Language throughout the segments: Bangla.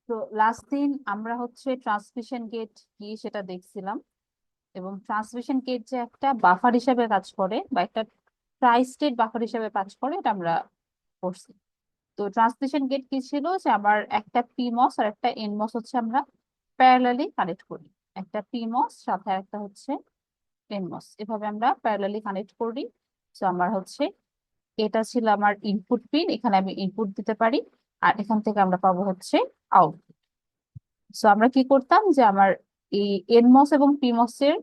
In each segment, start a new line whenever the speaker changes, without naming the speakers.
তো লাস্ট দিন আমরা হচ্ছে ট্রান্সমিশন গেট কি সেটা দেখছিলাম, এবং ট্রান্সমিশন গেট যে একটা বাফার হিসেবে কাজ করে বা একটা ট্রাই স্টেট বাফার হিসেবে কাজ করে এটা আমরা পড়ছি। তো ট্রান্সমিশন গেট কি ছিল যে আমার একটা পিমস আর একটা এনমস হচ্ছে আমরা প্যারালালি কানেক্ট করি। একটা পিমস সাথে একটা হচ্ছে এনমস, এভাবে আমরা প্যারালালি কানেক্ট করি। তো আমার হচ্ছে এটা ছিল আমার ইনপুট পিন, এখানে আমি ইনপুট দিতে পারি, আর এখান থেকে আমরা পাবো হচ্ছে আউটপুট। সো আমরা কি করতাম যে আমার এই এনমস এবং পিমস এর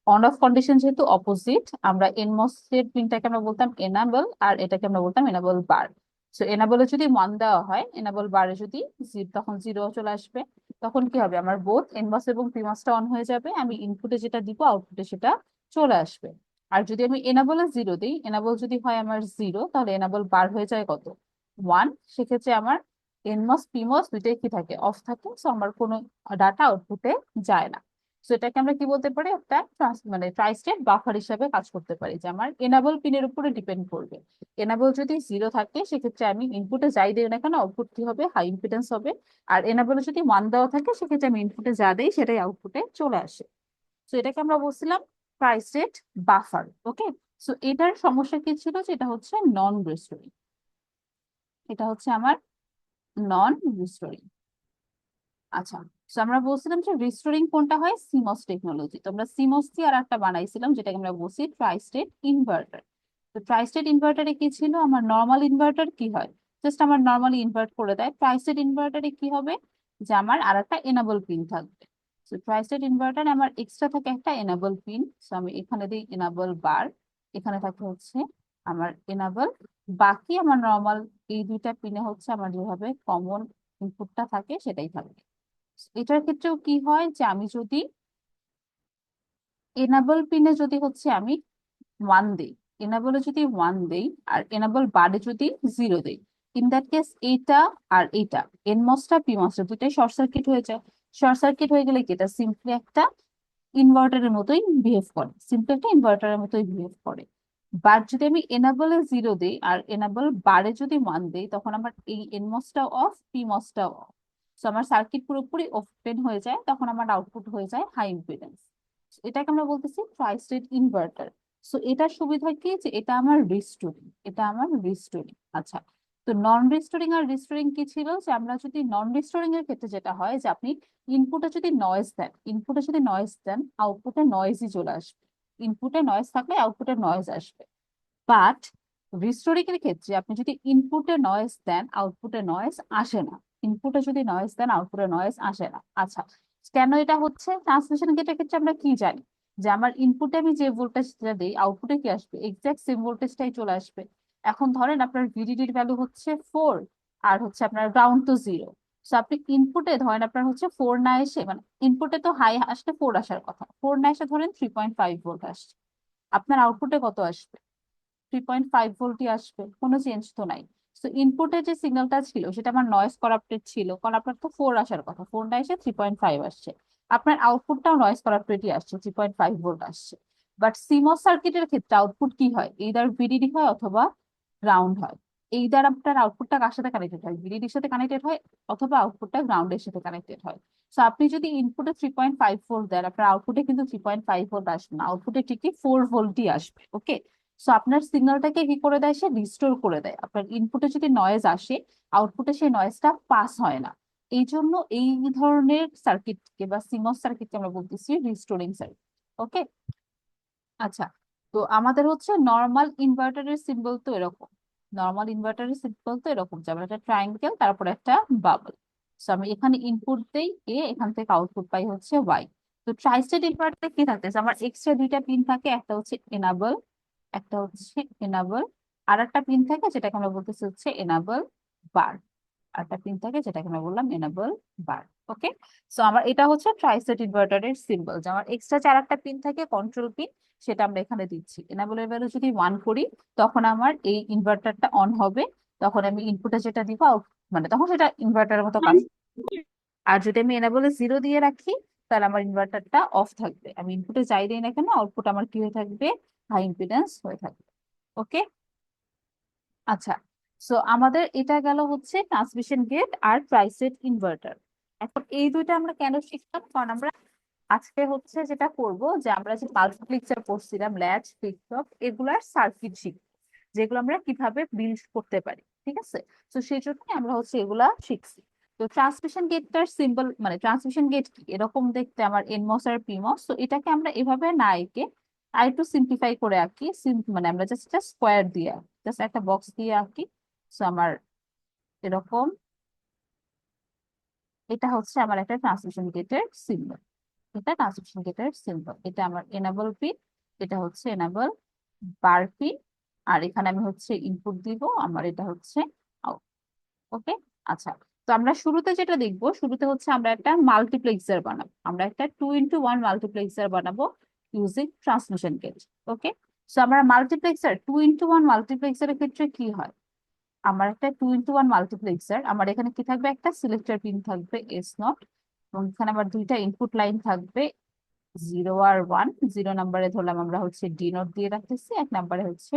অন অফ কন্ডিশন যেহেতু অপোজিট, আমরা এনমস এর পিনটাকে আমরা বলতাম এনাবল আর এটাকে আমরা বলতাম এনাবল বার। সো এনাবলে যদি 1 দেওয়া হয়, এনাবল বারে যদি তখন 0 চলে আসবে। তখন কি হবে, আমার বোথ এনমস এবং পিমসটা অন হয়ে যাবে, আমি ইনপুটে যেটা দিব আউটপুটে সেটা চলে আসবে। আর যদি আমি এনাবলে 0 দিই, এনাবল যদি হয় আমার 0, তাহলে এনাবল বার হয়ে যায় কত, 1। সেক্ষেত্রে আমার এনমস পিমস দুইটাই কি থাকে, অফ থাকে। সো আমার কোনো ডাটা আউটপুটে যায় না। তো এটাকে আমরা কি বলতে পারি, একটা মানে ট্রাই স্টেট বাফার হিসাবে কাজ করতে পারি, যে আমার এনাবল পিনের উপরে ডিপেন্ড করবে। এনাবল যদি 0 থাকে সেক্ষেত্রে আমি ইনপুটে যাই দিই না কেন আউটপুট কি হবে, হাই ইম্পিডেন্স হবে। আর এনাবলে যদি 1 দেওয়া থাকে সেক্ষেত্রে আমি ইনপুটে যা দেই সেটাই আউটপুটে চলে আসে। তো এটাকে আমরা বলছিলাম ট্রাই স্টেট বাফার। ওকে। সো এটার সমস্যা কি ছিল, যে এটা হচ্ছে নন রিস্টোরিং। এটা হচ্ছে আমার নন রিস্টোরিং। আচ্ছা, তো আমরা বলছিলাম যে রিস্টোরিং কোনটা হয়, সিমস টেকনোলজি। তো আমরা সিমস দিয়ে আর একটা বানাইছিলাম যেটাকে আমরা বলছি ট্রাই স্টেট ইনভার্টার। তো ট্রাই স্টেট ইনভার্টারে কি ছিল, আমার নর্মাল ইনভার্টার কি হয়, জাস্ট আমার নর্মালি ইনভার্ট করে দেয়। ট্রাই স্টেট ইনভার্টারে কি হবে, যে আমার আর একটা এনাবল পিন থাকবে। তো ট্রাই স্টেট ইনভার্টারে আমার এক্সট্রা থাকে একটা এনাবল পিন। তো আমি এখানে দিই এনাবল বার, এখানে থাকে হচ্ছে আমার এনাবল। বাকি আমার নর্মাল এই দুইটা পিনে হচ্ছে আমার যেভাবে কমন ইনপুটটা থাকে সেটাই থাকবে। এটার ক্ষেত্রেও কি হয়, যে আমি যদি এনাবল পিনে যদি হচ্ছে আমি 1 দেই, এনাবলে যদি 1 দেই আর এনাবল বারে যদি 0 দেই, ইন দ্যাট কেস এইটা আর এইটা এনমসটা পিমসটা দুটাই শর্ট সার্কিট হয়ে যায়। শর্ট সার্কিট হয়ে গেলে কি, এটা সিম্পলি একটা ইনভার্টারের মতোই বিহেভ করে, সিম্পলি একটা ইনভার্টারের মতোই বিহেভ করে। বাট যদি আমি এনাবলে 0 দিই আর এনাবল বারে যদি 1 দিই, তখন আমার এই এনমসটাও অফ পিমসটাও অফ। সো আমার সার্কিট পুরোপুরি ওপেন হয়ে যায়, তখন আমার আউটপুট হয়ে যায় হাই ইম্পিডেন্স। এটাকে আমরা বলতেছি ট্রাই স্টেট ইনভার্টার। সো এটার সুবিধা কি, যে এটা আমার রিস্টোরিং, এটা আমার রিস্টোরিং। আচ্ছা, তো নন রিস্টোরিং আর রিস্টোরিং কি ছিল, যে আমরা যদি নন রিস্টোরিং এর ক্ষেত্রে যেটা হয়, যে আপনি ইনপুটে যদি নয়েজ দেন, ইনপুটে যদি নয়েজ দেন আউটপুটে নয়েজই চলে আসবে। ইনপুটে নয়েজ থাকলে আউটপুটে নয়েজ আসবে। বাট রিস্টোরিং এর ক্ষেত্রে আপনি যদি ইনপুটে নয়েজ দেন আউটপুটে নয়েজ আসে না। ইনপুটে যদি নয়েজ দেন আউটপুটে নয়েজ আসে না। আচ্ছা, কেন এটা হচ্ছে, ট্রান্সমিশন গেটের ক্ষেত্রে আমরা কি জানি, যে আমার ইনপুটে আমি যে ভোল্টেজটা দিই আউটপুটে কি আসবে, এক্সাক্ট সেম ভোল্টেজটাই চলে আসবে। এখন ধরেন আপনার ভিডিডির ভ্যালু হচ্ছে 4, আর হচ্ছে আপনার গ্রাউন্ড তো 0। তো আপনি ইনপুটে ধরেন আপনার হচ্ছে 4 না এসে, মানে ইনপুটে তো হাই আসলে 4 আসার কথা, 4 না এসে ধরেন 3.5 ভোল্ট আসছে, আপনার আউটপুটে কত আসবে, 3.5 ভোল্টই আসবে, কোনো চেঞ্জ তো নাই। তো ইনপুটে যে সিগন্যালটা ছিল সেটা আমার নয়েজ করাপ্টেড ছিল, কারণ আপনার তো 4 আসার কথা, 4 না এসে 3.5 আসছে। আপনার আউটপুটটাও নয়েজ করাপ্টেডই আসছে, 3.5 ভোল্ট আসছে। বাট সিমস সার্কিটের ক্ষেত্রে আউটপুট কি হয়, এইদার ভিডিডি হয় অথবা গ্রাউন্ড হয়। এইদার আপনার আউটপুটটা কার সাথে কানেক্টেড হয়, ভিডিডির সাথে কানেক্টেড হয়, অথবা আউটপুটটা গ্রাউন্ডের সাথে কানেক্টেড হয়। তো আপনি যদি ইনপুটে 3.5 ভোল্ট দেন, আপনার আউটপুটে কিন্তু 3.5 ভোল্ট আসবে না, আউটপুটে ঠিকই 4 ভোল্টই আসবে। ওকে। সো আপনার সিগন্যালটাকে কি করে দেয়, সে রিস্টোর করে দেয়। আপনার ইনপুটে যদি নয়েজ আসে আউটপুটে সেই নয়েজটা পাস হয় না। এই জন্য এই ধরনের সার্কিটকে বা সিমস সার্কিটকে আমরা বলতেছি রিস্টোরিং সার্কিট। ওকে। আচ্ছা, তো আমাদের হচ্ছে নর্মাল ইনভার্টারের সিম্বল তো এরকম, নর্মাল ইনভার্টারের সিম্বল তো এরকম, যেমন একটা ট্রায়াঙ্গেল তারপর একটা বাবল। সো আমি এখানে ইনপুট দেই এ, এখান থেকে আউটপুট পাই হচ্ছে ওয়াই। তো ট্রাইস্টেড ইনভার্টারে কি থাকতেছে, আমার এক্সট্রা দুইটা পিন থাকে, একটা হচ্ছে এনাবল, একটা হচ্ছে এনাবল, আর একটা পিন থাকে যেটাকে আমরা বলতেছি হচ্ছে এনাবল বার। আর একটা পিন থাকে যেটাকে আমরা বললাম এনাবল বার। ওকে। সো আমার এটা হচ্ছে ট্রাইস্টেড ইনভার্টারের সিম্বল, যে আমার এক্সট্রা 4টা পিন থাকে কন্ট্রোল পিন, সেটা আমরা এখানে দিচ্ছি। এনাবলের ভ্যালু যদি 1 করি তখন আমার এই ইনভার্টারটা অন হবে, তখন আমি ইনপুটে যেটা দিব আউট, মানে তখন সেটা ইনভার্টারের মতো কাজ। আর যদি আমি এনাবলে 0 দিয়ে রাখি, তাহলে আমার ইনভার্টারটা অফ থাকবে, আমি ইনপুটে যাই দিই না কেন আউটপুট আমার কি হয়ে থাকবে, হাই ইম্পিডেন্স হয়ে থাকবে। ওকে। আচ্ছা, সো আমাদের এটা গেল হচ্ছে ট্রান্সমিশন গেট আর ট্রাইস্টেড ইনভার্টার। এখন এই দুইটা আমরা কেন শিখলাম, কারণ আমরা আজকে হচ্ছে যেটা করব যে আমরা যে মাল্টিপ্লেক্সার করছিলাম, ল্যাচ, ফ্লিপ ফ্লপ, এগুলার সার্কিট শিখবো, যেগুলো আমরা কিভাবে বিল্ড করতে পারি। ঠিক আছে, তো সেই জন্যই আমরা হচ্ছে এগুলা শিখছি। তো ট্রান্সমিশন গেটটার সিম্বল, মানে ট্রান্সমিশন গেট কি এরকম দেখতে আমার এনমস আর পিমস, তো এটাকে আমরা এভাবে না এঁকে আর একটু সিম্পলিফাই করে আঁকি। মানে আমরা জাস্ট একটা স্কোয়ার দিয়ে, জাস্ট একটা বক্স দিয়ে আঁকি। তো আমার এরকম, এটা হচ্ছে আমার একটা ট্রান্সমিশন গেটের সিম্বল। এটা ট্রান্সমিশন গেটের সিম্বল, এটা আমার এনাবল পিন, এটা হচ্ছে এনাবল বার পিন, আর এখানে আমি হচ্ছে ইনপুট দিব, আমার এটা হচ্ছে আউট। ওকে, আচ্ছা। তো আমরা শুরুতে যেটা দেখবো, শুরুতে হচ্ছে আমরা একটা মাল্টিপ্লেক্সার বানাবো, আমরা একটা 2x1 মাল্টিপ্লেক্সার বানাবো ইউজিং ট্রান্সমিশন গেট। ওকে, তো আমরা মাল্টিপ্লেক্সার 2x1 মাল্টিপ্লেক্সারের ক্ষেত্রে কি হয়, আমার একটা 2x1 মাল্টিপ্লেক্সার, আমার এখানে কি থাকবে, একটা সিলেক্টর পিন থাকবে S0, এবং এখানে আমার দুইটা ইনপুট লাইন থাকবে 0 আর 1। 0 নম্বরে ধরলাম আমরা হচ্ছে D0 দিয়ে রাখতেছি, 1 নম্বরে হচ্ছে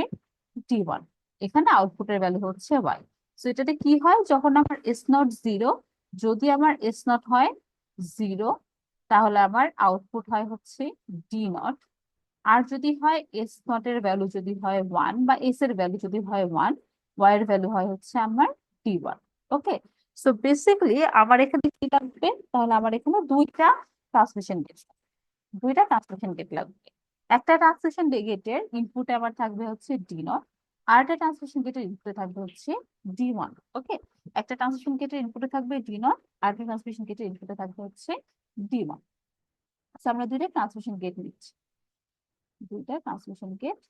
D1। এখানে আউটপুটের ভ্যালু হচ্ছে Y। তো এটাতে কি হয়, যখন আমার S0 0, যদি আমার S0 হয় 0, তাহলে আমার আউটপুট হয় হচ্ছে D0। আর যদি হয় S0 এর ভ্যালু যদি হয় 1, বা S এর ভ্যালু যদি হয় 1, Y এর ভ্যালু হয় হচ্ছে আমার D1। ওকে, সো বেসিক্যালি আমার এখানে কি লাগবে, তাহলে আমার এখানে ট্রান্সমিশন গেট দুইটা ট্রান্সমিশন গেট লাগবে। একটা ট্রান্সমিশন গেটের ইনপুটে আমার থাকবে হচ্ছে D0, আর একটা ট্রান্সমিশন গেটের ইনপুটে থাকবে হচ্ছে D1। ওকে, একটা ট্রান্সমিশন গেটের ইনপুটে থাকবে D0, আর একটা ট্রান্সমিশন গেটের ইনপুটে থাকবে হচ্ছে D1। আচ্ছা, আমরা দুইটা ট্রান্সমিশন গেট নিচ্ছি, দুইটা ট্রান্সমিশন গেট।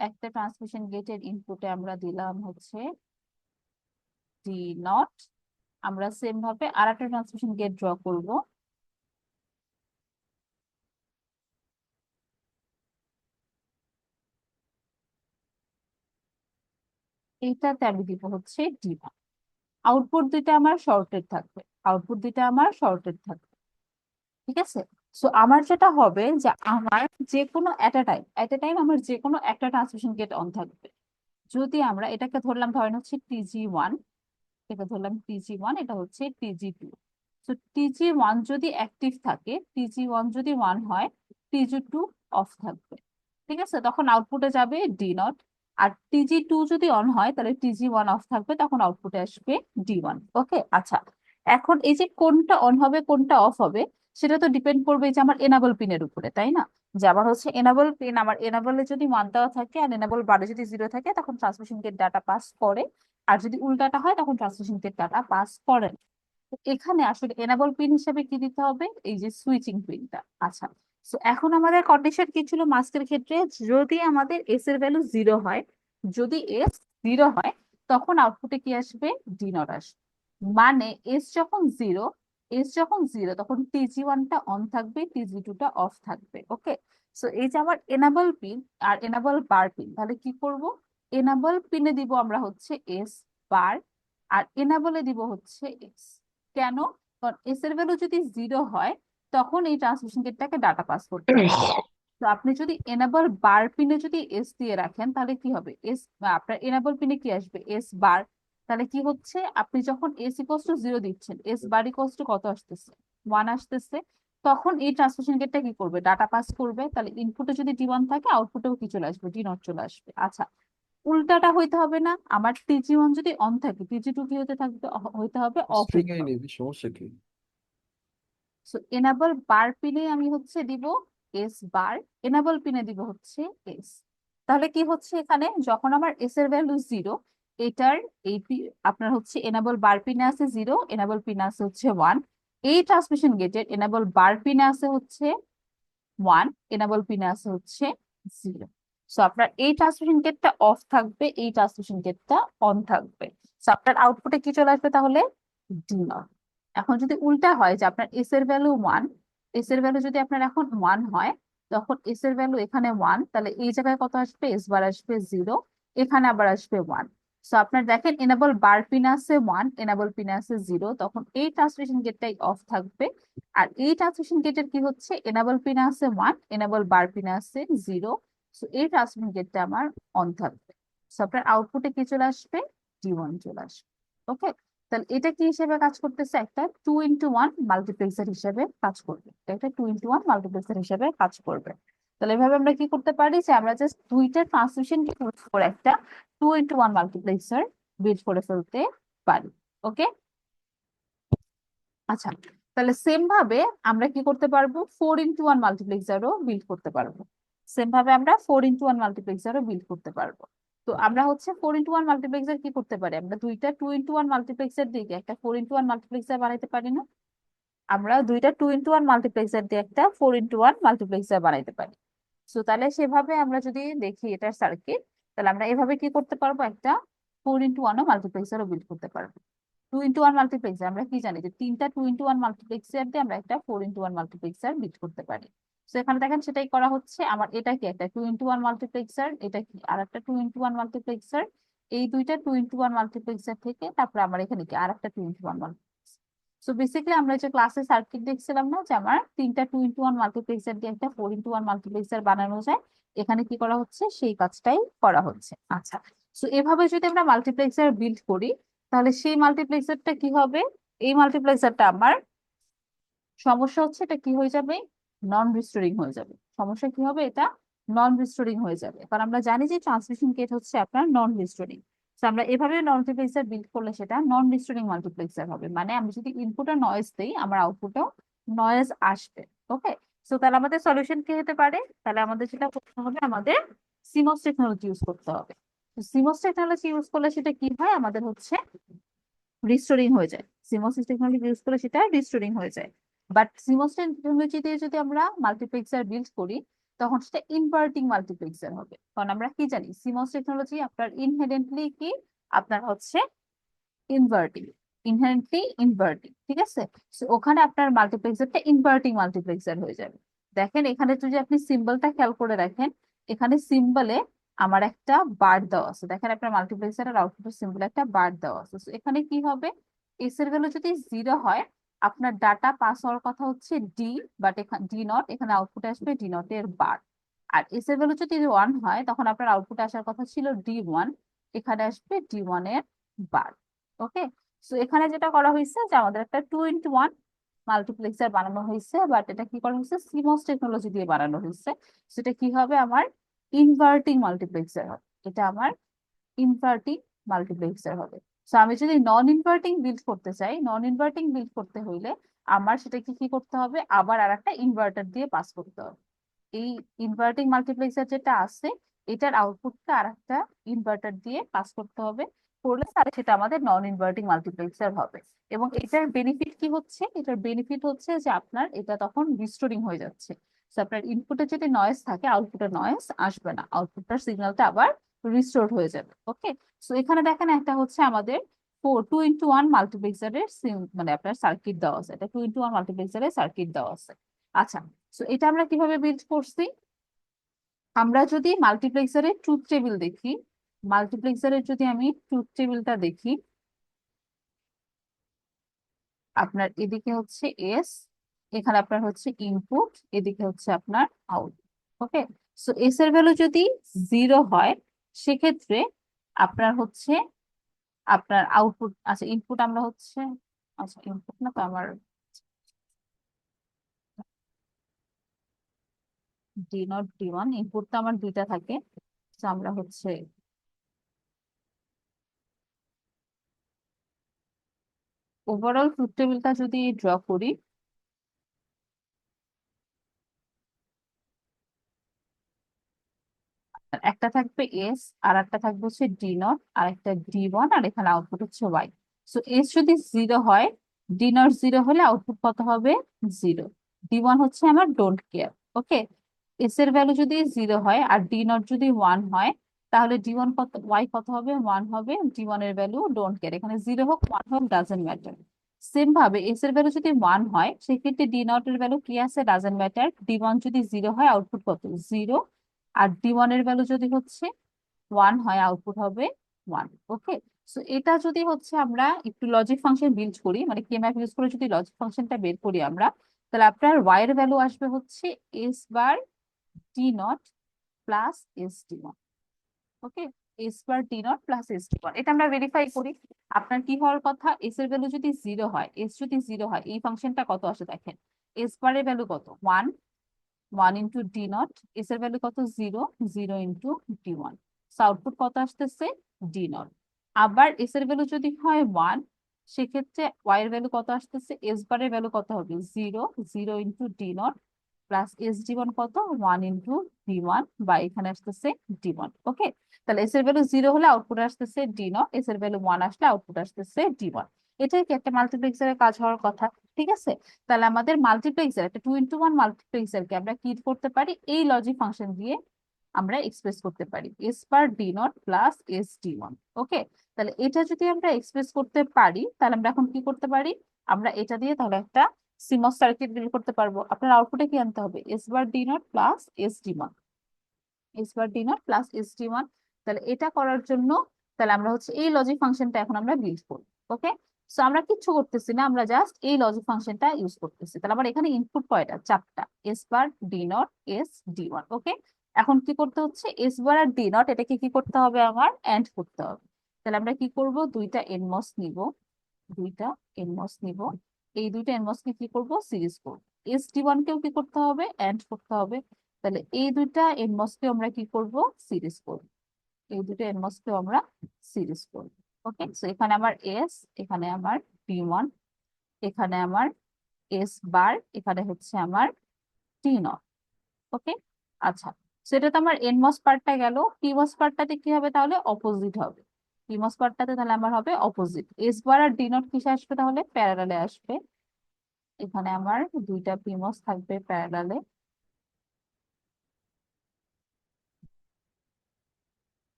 একটা ট্রান্সমিশন গেটের ইনপুটে আমরা দিলাম হচ্ছে D0। আমরা সেম ভাবে আর একটা ট্রান্সমিশন গেট ড্র করব, এইটাতে আমি দিব হচ্ছে D1। আউটপুট দুইটা আমার শর্টেড থাকবে, আউটপুট দুইটা আমার শর্টেড থাকবে। ঠিক আছে, সো আমার যেটা হবে যে আমার যে কোনো এট এ টাইম আমার যে কোনো একটা ট্রান্সমিশন গেট অন থাকবে। যদি আমরা এটাকে ধরলাম, ধরেন হচ্ছে TG1, এটা ধরলাম TG1, এটা হচ্ছে TG2। তো TG1 যদি অ্যাক্টিভ থাকে, TG1 যদি 1 হয়, TG2 অফ থাকবে। ঠিক আছে, তখন আউটপুটে যাবে D0। আর TG2 যদি অন হয়, তাহলে TG1 অফ থাকবে, তখন আউটপুটে আসবে D1। ওকে, আচ্ছা। এখন এই যে কোনটা অন হবে কোনটা অফ হবে, সেটা তো ডিপেন্ড করবে যে আমার এনাবল পিনের উপরে, তাই না? যে আমার হচ্ছে এনাবল পিন, আমার এনাবলে যদি 1 দেওয়া থাকে আর এনাবল বারে যদি 0 থাকে, তখন ট্রান্সমিশন গেট ডাটা পাস করে। আর যদি উল্টাটা হয়, তখন ট্রান্সমিশন গেট ডাটা পাস করে না। তো এখানে আসলে এনাবল পিন হিসেবে কি দিতে হবে, এই যে সুইচিং পিনটা। আচ্ছা, তো এখন আমাদের কন্ডিশন কি ছিল মাস্কের ক্ষেত্রে, যদি আমাদের এস এর ভ্যালু 0 হয়, যদি এস 0 হয়, তখন আউটপুটে কি আসবে, D0 আসবে। মানে এস যখন জিরো তখন TG1টা অন থাকবে, TG2টা অফ থাকবে। ওকে, সো এই যে আমার এনাবল পিন আর এনাবল বার পিন, তাহলে কি করব, এনাবল পিনে দিব আমরা হচ্ছে S বার, আর এনাবলে দিব হচ্ছে এস। কেন, কারণ এস এর ভ্যালু যদি 0 হয়, তখন এই ট্রান্সমিশন গেটটাকে ডাটা পাস করতে হবে। তো আপনি যদি এনাবল বার পিনে যদি এস দিয়ে রাখেন, তাহলে কি হবে, আপনার এনাবল পিনে কি আসবে, S বার। তাহলে কি হচ্ছে, আপনি যখন S = 0 দিচ্ছেন, S বার কত আসতেছে, 1 আসতেছে, তখন এই ট্রান্সমিশন গেটটা কি করবে, ডাটা পাস করবে। তাহলে ইনপুটে যদি D1 থাকে, আউটপুটেও কি চলে আসবে, D0 চলে আসবে। আচ্ছা, উল্টাটা হইতে হবে না, আমার TG1 যদি অন থাকে, TG2 কি হতে থাকবে, হইতে হবে অফ
স্ট্রিং
হইতে
আই
হবে।
নেই, সমস্যা কি?
সো এনাবল বার পিনে আমি হচ্ছে দিব S বার, এনাবল পিনে দিব হচ্ছে এস। তাহলে কি হচ্ছে, এখানে যখন আমার এস এর ভ্যালু 0, এটার আপনার হচ্ছে এনাবল বার পিনে আছে 0, এনাবল পিনে আছে হচ্ছে 1। এই ট্রান্সমিশন গেটের এনাবল বার পিনে আছে হচ্ছে 1, এনাবল পিনে আছে হচ্ছে 0। সো আপনার এই ট্রান্সমিশন গেটটা অফ থাকবে, এই ট্রান্সমিশন গেটটা অন থাকবে। সো আপনার আউটপুটে কি চলে আসবে তাহলে, D0। এখন যদি উল্টা হয় যে আপনার এস এর ভ্যালু 1, এস এর ভ্যালু যদি আপনার এখন 1 হয়, তখন এস এর ভ্যালু এখানে 1, তাহলে এই জায়গায় কত আসবে, এস বার আসবে 0, এখানে আবার আসবে 1। সো আপনার দেখেন এনাবল বার পিন আছে 1, এনাবল পিন আছে 0, তখন এই ট্রান্সমিশন গেটটাই অফ থাকবে। আর এই ট্রান্সমিশন গেটের কি হচ্ছে, এনাবল পিন আছে 1, এনাবল বার পিন আছে 0, সো এই ট্রান্সমিশন গেটটা আমার অন থাকবে। সো আপনার আউটপুটে কি চলে আসবে, D1 চলে আসবে। ওকে, তাহলে এটা কি হিসেবে কাজ করতেছে? একটা 2x1 মাল্টিপ্লেক্সার হিসেবে কাজ করবে। এটা একটা 2x1 মাল্টিপ্লেক্সার হিসেবে কাজ করবে। তাহলে এভাবে আমরা কি করতে পারি যে আমরা জাস্ট দুইটা ট্রান্সমিশন ইউজ করে একটা 2x1 মাল্টিপ্লেক্সার বিল্ড করে ফেলতে পারি। ওকে, আচ্ছা। তাহলে সেম ভাবে আমরা কি করতে পারবো? 4x1 মাল্টিপ্লেক্সারও বিল্ড করতে পারবো। সেম ভাবে আমরা 4x1 মাল্টিপ্লেক্সারও বিল্ড করতে পারবো। তো আমরা হচ্ছে 4x1 মাল্টিপ্লেক্সার কি করতে পারি? আমরা দুইটা 2x1 মাল্টিপ্লেক্সার দিয়ে কি একটা 4x1 মাল্টিপ্লেক্সার বানাইতে পারি না? আমরা দুইটা 2x1 মাল্টিপ্লেক্সার দিয়ে একটা 4x1 মাল্টিপ্লেক্সার বানাইতে পারি। সো তাহলে সেভাবে আমরা যদি দেখি এটার সার্কিট, তাহলে আমরা এভাবে কি করতে পারবো? একটা 4x1 মাল্টিপ্লেক্সারও বিল্ড করতে পারবো। 2x1 মাল্টিপ্লেক্সার আমরা কি জানি যে তিনটা 2x1 মাল্টিপ্লেক্সার দিয়ে আমরা একটা 4x1 মাল্টিপ্লেক্সার বিল্ড করতে পারি। তো এখানে দেখেন সেটাই করা হচ্ছে। আমার এটা কি একটা 2x1 মাল্টিপ্লেক্সার, এটা কি আর একটা 2x1 মাল্টিপ্লেক্সার। এই দুইটা 2x1 মাল্টিপ্লেক্সার থেকে তারপরে আমার এখানে কি আর একটা 2x1 মাল্টিপ্লেক্সার। সো বেসিক্যালি আমরা যে ক্লাসে সার্কিট দেখছিলাম না যে আমার তিনটা 2x1 মাল্টিপ্লেক্সার দিয়ে একটা 4x1 মাল্টিপ্লেক্সার বানানো যায়, এখানে কি করা হচ্ছে? সেই কাজটাই করা হচ্ছে। আচ্ছা, সো এভাবে যদি আমরা মাল্টিপ্লেক্সার বিল্ড করি, তাহলে সেই মাল্টিপ্লেক্সারটা কি হবে? এই মাল্টিপ্লেক্সারটা আমার সমস্যা হচ্ছে এটা কি হয়ে যাবে? নন রিস্টোরিং হয়ে যাবে। সমস্যা কি হবে? এটা নন রিস্টোরিং হয়ে যাবে, কারণ আমরা জানি যে ট্রান্সমিশন গেট হচ্ছে আপনার নন রিস্টোরিং। আমরা এভাবে মাল্টিপ্লেক্সার বিল্ড করলে সেটা নন রিস্টোরিং মাল্টিপ্লেক্সার হবে, মানে আমি যদি ইনপুটে নয়েজ দেই আমার আউটপুটেও নয়েজ আসবে। ওকে, সো তাহলে আমাদের সলিউশন কি হতে পারে? তাহলে আমাদের যেটা করতে হবে, আমাদের সিমস টেকনোলজি ইউজ করতে হবে। সিমস টেকনোলজি ইউজ করলে সেটা কি হয়? আমাদের হচ্ছে রিস্টোরিং হয়ে যায়। সিমস টেকনোলজি ইউজ করলে সেটা রিস্টোরিং হয়ে যায়। বাট সিমস টেকনোলজি দিয়ে যদি আমরা মাল্টিপ্লেক্সার বিল্ড করি, তখন সেটা ইনভার্টিং মাল্টিপ্লেক্সার হবে। কারণ আমরা কি জানি সিমস টেকনোলজি আপনার ইনহেরেন্টলি কি আপনার হচ্ছে ইনভার্টিং, ইনহেরেন্টলি ইনভার্টিং, ঠিক আছে? So ওখানে আপনার মাল্টিপ্লেক্সারটা ইনভার্টিং মাল্টিপ্লেক্সার হয়ে যাবে। দেখেন এখানে যদি আপনি সিম্বলটা খেয়াল করে দেখেন, এখানে সিম্বলে আমার একটা বার দেওয়া আছে। দেখেন আপনার মাল্টিপ্লেক্সারের আউটপুট সিম্বলে একটা বার দেওয়া আছে। So এখানে কি হবে? এস এর ভ্যালু যদি 0 হয়, আপনার ডাটা পাস হওয়ার কথা হচ্ছে ডি, বাট এখানে ডি নট, এখানে আউটপুট আসবে ডি নট এর বার। আর এস এর ভ্যালু যদি 1 হয়, তখন আপনার আউটপুট আসার কথা ছিল ডি 1, এখানে আসবে ডি 1 এর বার। ওকে, সো এখানে যেটা করা হয়েছে যে আমাদের একটা 2x1 মাল্টিপ্লেক্সার বানানো হয়েছে, বাট এটা কি করা হয়েছে? সিমস টেকনোলজি দিয়ে বানানো হয়েছে। সেটা কি হবে? আমার ইনভার্টিং মাল্টিপ্লেক্সার হবে। এটা আমার ইনভার্টিং মাল্টিপ্লেক্সার হবে। সো আমি যদি নন ইনভার্টিং বিল্ড করতে চাই, নন ইনভার্টিং বিল্ড করতে হইলে আমার সেটাকে কি করতে হবে? আবার আর একটা ইনভার্টার দিয়ে পাস করতে হবে। এই ইনভার্টিং মাল্টিপ্লেক্সার যেটা আছে, এটার আউটপুটটা আর একটা ইনভার্টার দিয়ে পাস করতে হবে। করলে তাহলে সেটা আমাদের নন ইনভার্টিং মাল্টিপ্লেক্সার হবে। এবং এটার বেনিফিট কি হচ্ছে? এটার বেনিফিট হচ্ছে যে আপনার এটা তখন রিস্টোরিং হয়ে যাচ্ছে। So আপনার ইনপুটে যদি নয়েজ থাকে, আউটপুটে নয়েজ আসবে না, আউটপুটটার সিগন্যালটা আবার রিস্টোর হয়ে যাবে। ওকে, সো এখানে দেখেন একটা হচ্ছে আমাদের 2x1 মাল্টিপ্লেক্সারের মানে আপনার সার্কিট দেওয়া আছে। এটা 2x1 মাল্টিপ্লেক্সারের সার্কিট দেওয়া আছে। আচ্ছা, সো এটা আমরা কিভাবে বিল্ড করছি? আমরা যদি মাল্টিপ্লেক্সারের ট্রুথ টেবিল দেখি, মাল্টিপ্লেক্সারের যদি আমি ট্রুথ টেবিলটা দেখি, আপনার এদিকে হচ্ছে এস, এখানে আপনার হচ্ছে ইনপুট, এদিকে হচ্ছে আপনার আউট। ওকে, সো এস এর ভ্যালু যদি 0 হয়, সেক্ষেত্রে আপনার হচ্ছে আপনার আউটপুট, আচ্ছা ইনপুট আমরা হচ্ছে, আচ্ছা ইনপুট না তো আমার ডি0 ডি1, ইনপুট তো আমার দুইটা থাকে। তো আমরা হচ্ছে ওভারঅল ট্রুথ টেবিলটা যদি ড্র করি, একটা থাকবে এস, আর একটা থাকবে হচ্ছে ডি0, আর একটা ডি1, আর এখানে আউটপুট হচ্ছে ওয়াই। সো এস যদি 0 হয়, ডি0 0 হলে আউটপুট কত হবে? 0। ডি1 হচ্ছে আমার ডোন্ট কেয়ার। ওকে, এস এর ভ্যালু যদি 0 হয় আর ডি0 যদি 1 হয়, তাহলে ডি1 কত, ওয়াই কত হবে? 1 হবে। ডি1 এর ভ্যালু ডোন্ট কেয়ার, এখানে 0 হোক 1 হোক ডাজেন্ট ম্যাটার। সেম ভাবে এস এর ভ্যালু যদি 1 হয়, সেক্ষেত্রে ডি0 এর ভ্যালু কি আছে? Doesn't matter. ডি1 যদি 0 হয়, আউটপুট কত? 0। আর ডি1 এর ভ্যালু যদি হচ্ছে 1 হয়, আউটপুট হবে 1। ওকে, সো এটা যদি হচ্ছে আমরা একটু লজিক ফাংশন বিল্ড করি, মানে কেম্যাপ ইউজ করে যদি লজিক ফাংশনটা বের করি আমরা, তাহলে আপনার ওয়াই এর ভ্যালু আসবে হচ্ছে S bar D nought plus S ডি1। Okay, S bar T nought plus S T one, এটা আমরা ভেরিফাই করি। আপনার কি হওয়ার কথা, এস এর ভ্যালু যদি জিরো হয়, এস যদি জিরো হয়, এই ফাংশনটা কত আসে দেখেন, এস বার এর ভ্যালু কত, one, one into D nought, S এর ভ্যালু কত zero, zero into D one, output কত আসতেছে ডি নট। আবার এস এর ভ্যালু যদি হয় ওয়ান, সেক্ষেত্রে ওয়াই এর ভ্যালু কত আসতেছে, এস বার এর ভ্যালু কত হবে zero, zero into D nought plus S D one কত, ওয়ান ইন্টু ডি ওয়ান, বা এখানে আসতেছে ডি ওয়ান। ওকে, তাহলে এস এর ভ্যালু জিরো হলে আউটপুট আসতেছে ডি নট, এস এর ভ্যালু ওয়ান আসলে আউটপুট আসতেছে ডি ওয়ান। এটাই কি একটা মাল্টিপ্লেক্সারের কাজ হওয়ার কথা। ঠিক আছে, তাহলে আমাদের মাল্টিপ্লেক্সার, একটা 2 into 1 মাল্টিপ্লেক্সারকে আমরা কি করতে পারি, এই লজিক ফাংশন দিয়ে আমরা এক্সপ্রেস করতে পারি, S bar D nought plus S D one. Okay, তাহলে এটা যদি আমরা এক্সপ্রেস করতে পারি, তাহলে আমরা এখন কি করতে পারি, আমরা এটা দিয়ে তাহলে একটা সিমস সার্কিট বিল্ড করতে পারবো। আপনার আউটপুটে কি আনতে হবে, S bar D nought plus S D one, S bar D nought plus S D one. তাহলে এটা করার জন্য তাহলে আমরা হচ্ছে এই লজিক ফাংশনটা এখন আমরা বিল্ড করব। ওকে, সো আমরা কিচ্ছু করতেছি না, আমরা জাস্ট এই লজিক ফাংশনটা ইউজ করতেছি। তাহলে আমার এখানে ইনপুট কয়টা, চারটা, S bar D nought S D one. Okay, এখন কি করতে হচ্ছে, এস বার আর ডি নট এটাকে কি করতে হবে, আমার এন্ড করতে হবে। তাহলে আমরা কি করব, দুইটা এনমস নিব, দুইটা এনমস নিব, এই দুইটা এনমস কে কি করব, সিরিজ করব। এস ডি ওয়ান কেও কি করতে হবে, এন্ড করতে হবে। তাহলে এই দুইটা এনমস কে আমরা কি করব, সিরিজ করব, এই দুটো এনমস কে আমরা সিরিজ করব। ওকে, সো এখানে আমার এস, এখানে আমার পি ওয়ান, এখানে আমার এস বার, এখানে হচ্ছে আমার টি নট। ওকে, আচ্ছা, সেটা তো আমার এনমস পার্টটা গেল, পিমস পার্টটাতে কি হবে, তাহলে অপোজিট হবে। পিমস পার্টটাতে তাহলে আমার হবে অপোজিট, এস বার আর ডি নট কিসে আসবে, তাহলে প্যারালালে আসবে। এখানে আমার দুইটা পিমস থাকবে প্যারালালে,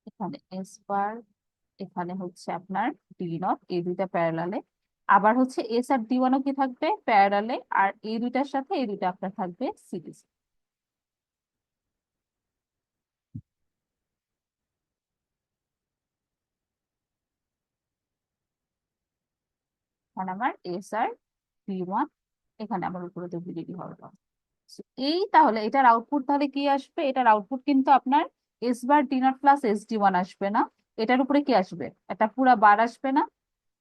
এখানে এস বার, এখানে হচ্ছে আপনার ডি নট, এই দুইটা প্যারালালে। আবার হচ্ছে এস আর ডি ওয়ানও কি থাকবে প্যারালালে, আর এই দুইটার সাথে এই দুইটা আপনার থাকবে সিরিজ। এখানে আমার এস আর ডি ওয়ান, এখানে আমার উপরে তো ভিডিডি হবে। So, এই তাহলে এটার আউটপুট তাহলে কি আসবে, এটার আউটপুট কিন্তু আপনার S bar D nought plus S D one আসবে না, এটার উপরে কি আসবে, একটা পুরা বার আসবে না,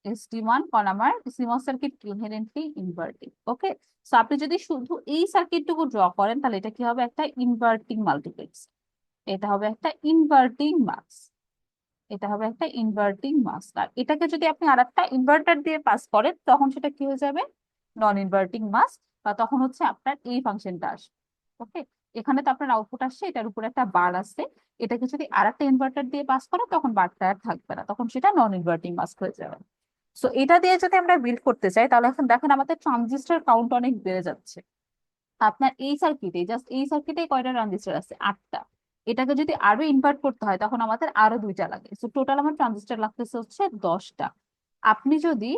এসডি ওয়ান, কারণ আমার সিমস সার্কিট ইনহেরেন্টলি ইনভার্টিং। ওকে, সো আপনি যদি শুধু এই সার্কিটটুকু ড্র করেন, তাহলে এটা কি হবে, একটা ইনভার্টিং মাল্টিপ্লেক্স, এটা হবে একটা ইনভার্টিং মাস, এটা হবে একটা ইনভার্টিং মাস। আর এটাকে যদি আপনি আরেকটা ইনভার্টার দিয়ে পাস করেন, তখন সেটা কি হয়ে যাবে, নন ইনভার্টিং মাস, বা তখন হচ্ছে আপনার এই ফাংশনটা আসবে। ওকে, এখানে তো আপনার আউটপুট আসছে, এটার উপরে একটা বার আছে, এটাকে যদি আরেকটা ইনভার্টার দিয়ে পাস করে, তখন বারটা আর থাকবে না, তখন সেটা নন ইনভার্টিং মাস হয়ে যাবে। সো এটা দিয়ে যদি আমরা বিল্ড করতে চাই, তাহলে এখন দেখেন আমাদের ট্রানজিস্টর কাউন্ট অনেক বেড়ে যাচ্ছে। আপনার এই সার্কিটে, জাস্ট এই সার্কিটে কয়টা ট্রানজিস্টর আছে, আটটা। এটাকে যদি আরো ইনভার্ট করতে হয়, তখন আমাদের আরো দুইটা লাগে, সো টোটাল আমার ট্রানজিস্টর লাগতেছে হচ্ছে 10টা। আপনি যদি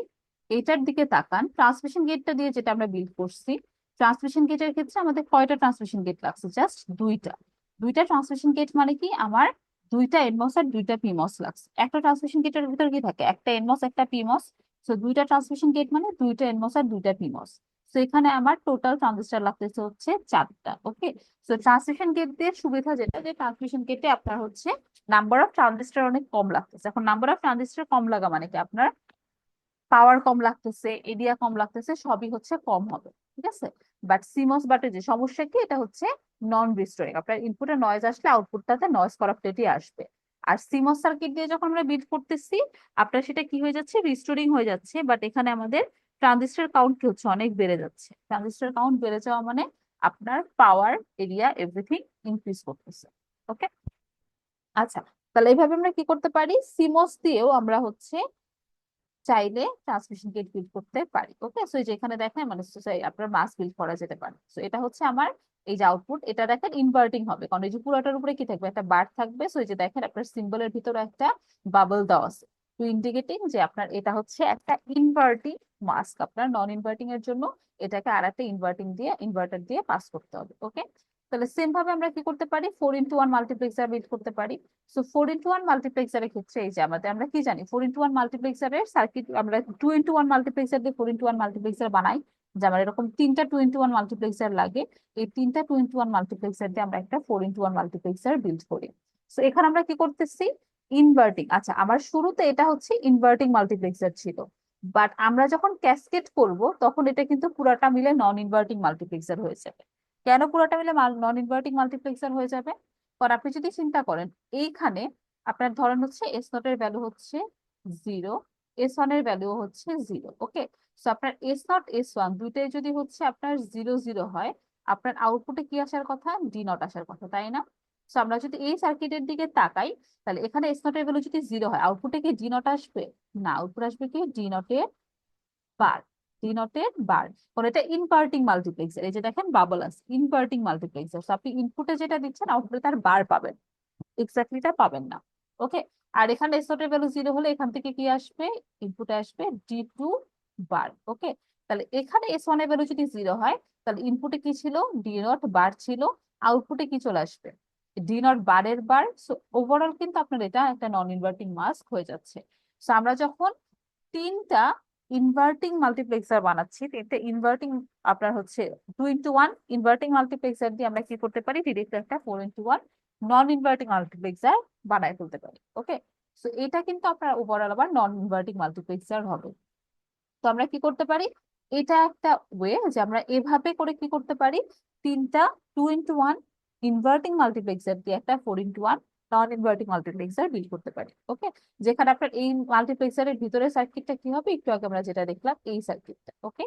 এটার দিকে তাকান, ট্রান্সমিশন গেটটা দিয়ে যেটা আমরা বিল্ড করছি, ট্রান্সমিশন গেটের ক্ষেত্রে আমাদের কয়টা ট্রান্সমিশন গেট লাগছে, জাস্ট দুইটা। দুইটা ট্রান্সমিশন গেট মানে কি, আমার দুইটা এনমস আর দুইটা পিমস লাগছে। একটা ট্রান্সমিশন গেটের ভিতর কি থাকে, একটা এনমস একটা পিমস, সো দুইটা ট্রান্সমিশন গেট মানে দুইটা এনমস আর দুইটা পিমস। তো এখানে আমার টোটাল ট্রানজিস্টর লাগতেছে হচ্ছে 4টা। ওকে, তো ট্রান্সমিশন গেট দিয়ে সুবিধা যেটা, যে ট্রান্সমিশন গেটে আপনার হচ্ছে নাম্বার অফ ট্রানজিস্টর অনেক কম লাগতেছে। এখন নাম্বার অফ ট্রানজিস্টর কম লাগা মানে কি, আপনার পাওয়ার কম লাগতেছে, এরিয়া কম লাগতেছে, সবই হচ্ছে কম হবে। ঠিক আছে, বাট সিমস বাটে যে সমস্যা কি, এটা হচ্ছে নন রিস্টোরিং, আপনার ইনপুটে নয়েজ আসলে আউটপুটটাতে নয়েজ করাপ্টেডই আসবে। আর সিমস সার্কিট দিয়ে যখন আমরা বিট করতেছি, আপনার সেটা কি হয়ে যাচ্ছে, রিস্টোরিং হয়ে যাচ্ছে, বাট এখানে আমাদের ট্রানজিস্টর কাউন্ট কি হচ্ছে, অনেক বেড়ে যাচ্ছে। ট্রানজিস্টর কাউন্ট বেড়ে যাওয়া মানে আপনার পাওয়ার, এরিয়া, এভরিথিং ইনক্রিজ করতেছে। ওকে, আচ্ছা, তাহলে এইভাবে আমরা কি করতে পারি, সিমস দিয়েও আমরা হচ্ছে চাইলে ট্রান্সমিশন গেট বিল্ড করতে পারি। ওকে, সো এই যে এখানে দেখেন মানে আপনার মাস বিল্ড করা যেতে পারে। সো এটা হচ্ছে আমার এই যে আউটপুট, এটা দেখেন ইনভার্টিং হবে, কারণ এই যে পুরোটার উপরে কি থাকবে, একটা বার থাকবে। সো এই যে দেখেন আপনার সিম্বলের ভিতরে একটা বাবল দেওয়া আছে, টু ইন্ডিকেটিং যে আপনার এটা হচ্ছে একটা ইনভার্টিং মাস্ক। আপনার নন ইনভার্টিং এর জন্য এটাকে আর একটা ইনভার্টিং দিয়ে, ইনভার্টার দিয়ে পাস করতে হবে। ওকে, তাহলে সেম ভাবে আমরা কি করতে পারি, 4 into 1 মাল্টিপ্লেক্সার বিল্ড করতে পারি। সো 4 into 1 মাল্টিপ্লেক্সারের ক্ষেত্রে এই যে আমাদের, আমরা কি জানি, 4 into 1 মাল্টিপ্লেক্সারের সার্কিট, আমরা 2 into 1 মাল্টিপ্লেক্সার দিয়ে 4 into 1 মাল্টিপ্লেক্সার বানাই, যে আমার এরকম তিনটা 2 into 1 মাল্টিপ্লেক্সার লাগে। এই তিনটা 2 into 1 মাল্টিপ্লেক্সার দিয়ে আমরা একটা 4 into 1 মাল্টিপ্লেক্সার বিল্ড করি। তো এখানে আমরা কি করতেছি, ইনভার্টিং। আচ্ছা, আমার শুরুতে এটা হচ্ছে ইনভার্টিং মাল্টিপ্লেক্সার ছিল, বাট আমরা যখন ক্যাসকেড করব তখন এটা কিন্তু পুরাটা মিলে নন ইনভার্টিং মাল্টিপ্লেক্সার হয়ে যাবে। কেন পুরাটা মিলে নন ইনভার্টিং মাল্টিপ্লেক্সার হয়ে যাবে? কারণ আপনি যদি চিন্তা করেন, এইখানে আপনার ধরেন হচ্ছে এস নট এর ভ্যালু হচ্ছে 0, S1 এর ভ্যালু হচ্ছে 0। ওকে, সো আপনার এস নট S1 দুইটাই যদি হচ্ছে আপনার 0 0 হয়, আপনার আউটপুটে কি আসার কথা, ডি নট আসার কথা, তাই না? সো আমরা যদি এই সার্কিটের দিকে তাকাই, তাহলে এখানে এস নট এর ভ্যালু যদি 0 হয়, আউটপুটে কি ডি নট আসবে? না, আউটপুট আসবে কি ডি নটের বার। ডি নটের বার, কারণ এটা ইনভার্টিং মাল্টিপ্লেক্সার। এই যে দেখেন বাবল আছে, ইনভার্টিং মাল্টিপ্লেক্সার। আপনি ইনপুটে যেটা দিচ্ছেন আউটপুটে তার বার পাবেন, এক্স্যাক্টলিটা পাবেন না। ওকে, আর এখানে এস নটের ভ্যালু 0 হলে এখান থেকে কি আসবে, ইনপুটে আসবে ডি2 বার। ওকে, তাহলে এখানে S1 এর ভ্যালু যদি 0 হয়, তাহলে ইনপুটে কি ছিল, ডি নট বার ছিল, আউটপুটে কি চলে আসবে, ডি নট বারের বার। সো ওভারঅল কিন্তু আপনার এটা একটা নন ইনভার্টিং মাস্ক হয়ে যাচ্ছে। সো আমরা যখন তিনটা ইনভার্টিং মাল্টিপ্লেক্সার বানাচ্ছি, তিনটা ইনভার্টিং আপনার হচ্ছে 2 into 1 ইনভার্টিং মাল্টিপ্লেক্সার দিয়ে আমরা কি করতে পারি, ডিরেক্ট একটা 4 into 1 নন ইনভার্টিং মাল্টিপ্লেক্সার বানায় ফেলতে পারি। ওকে, সো এটা কিন্তু আপনার ওভারঅল আবার নন ইনভার্টিং মাল্টিপ্লেক্সার হবে। তো আমরা কি করতে পারি, এটা একটা ওয়ে যে আমরা এভাবে করে কি করতে পারি, তিনটা 2 into 1 ইনভার্টিং মাল্টিপ্লেক্সার দিয়ে একটা 4 into 1 নন ইনভার্টিং মাল্টিপ্লেক্সার বিল্ড করতে পারি। ওকে, যেখানে আপনার এই মাল্টিপ্লেক্সারের ভিতরে সার্কিটটা কি হবে, একটু আগে আমরা যেটা দেখলাম এই সার্কিটটা। ওকে,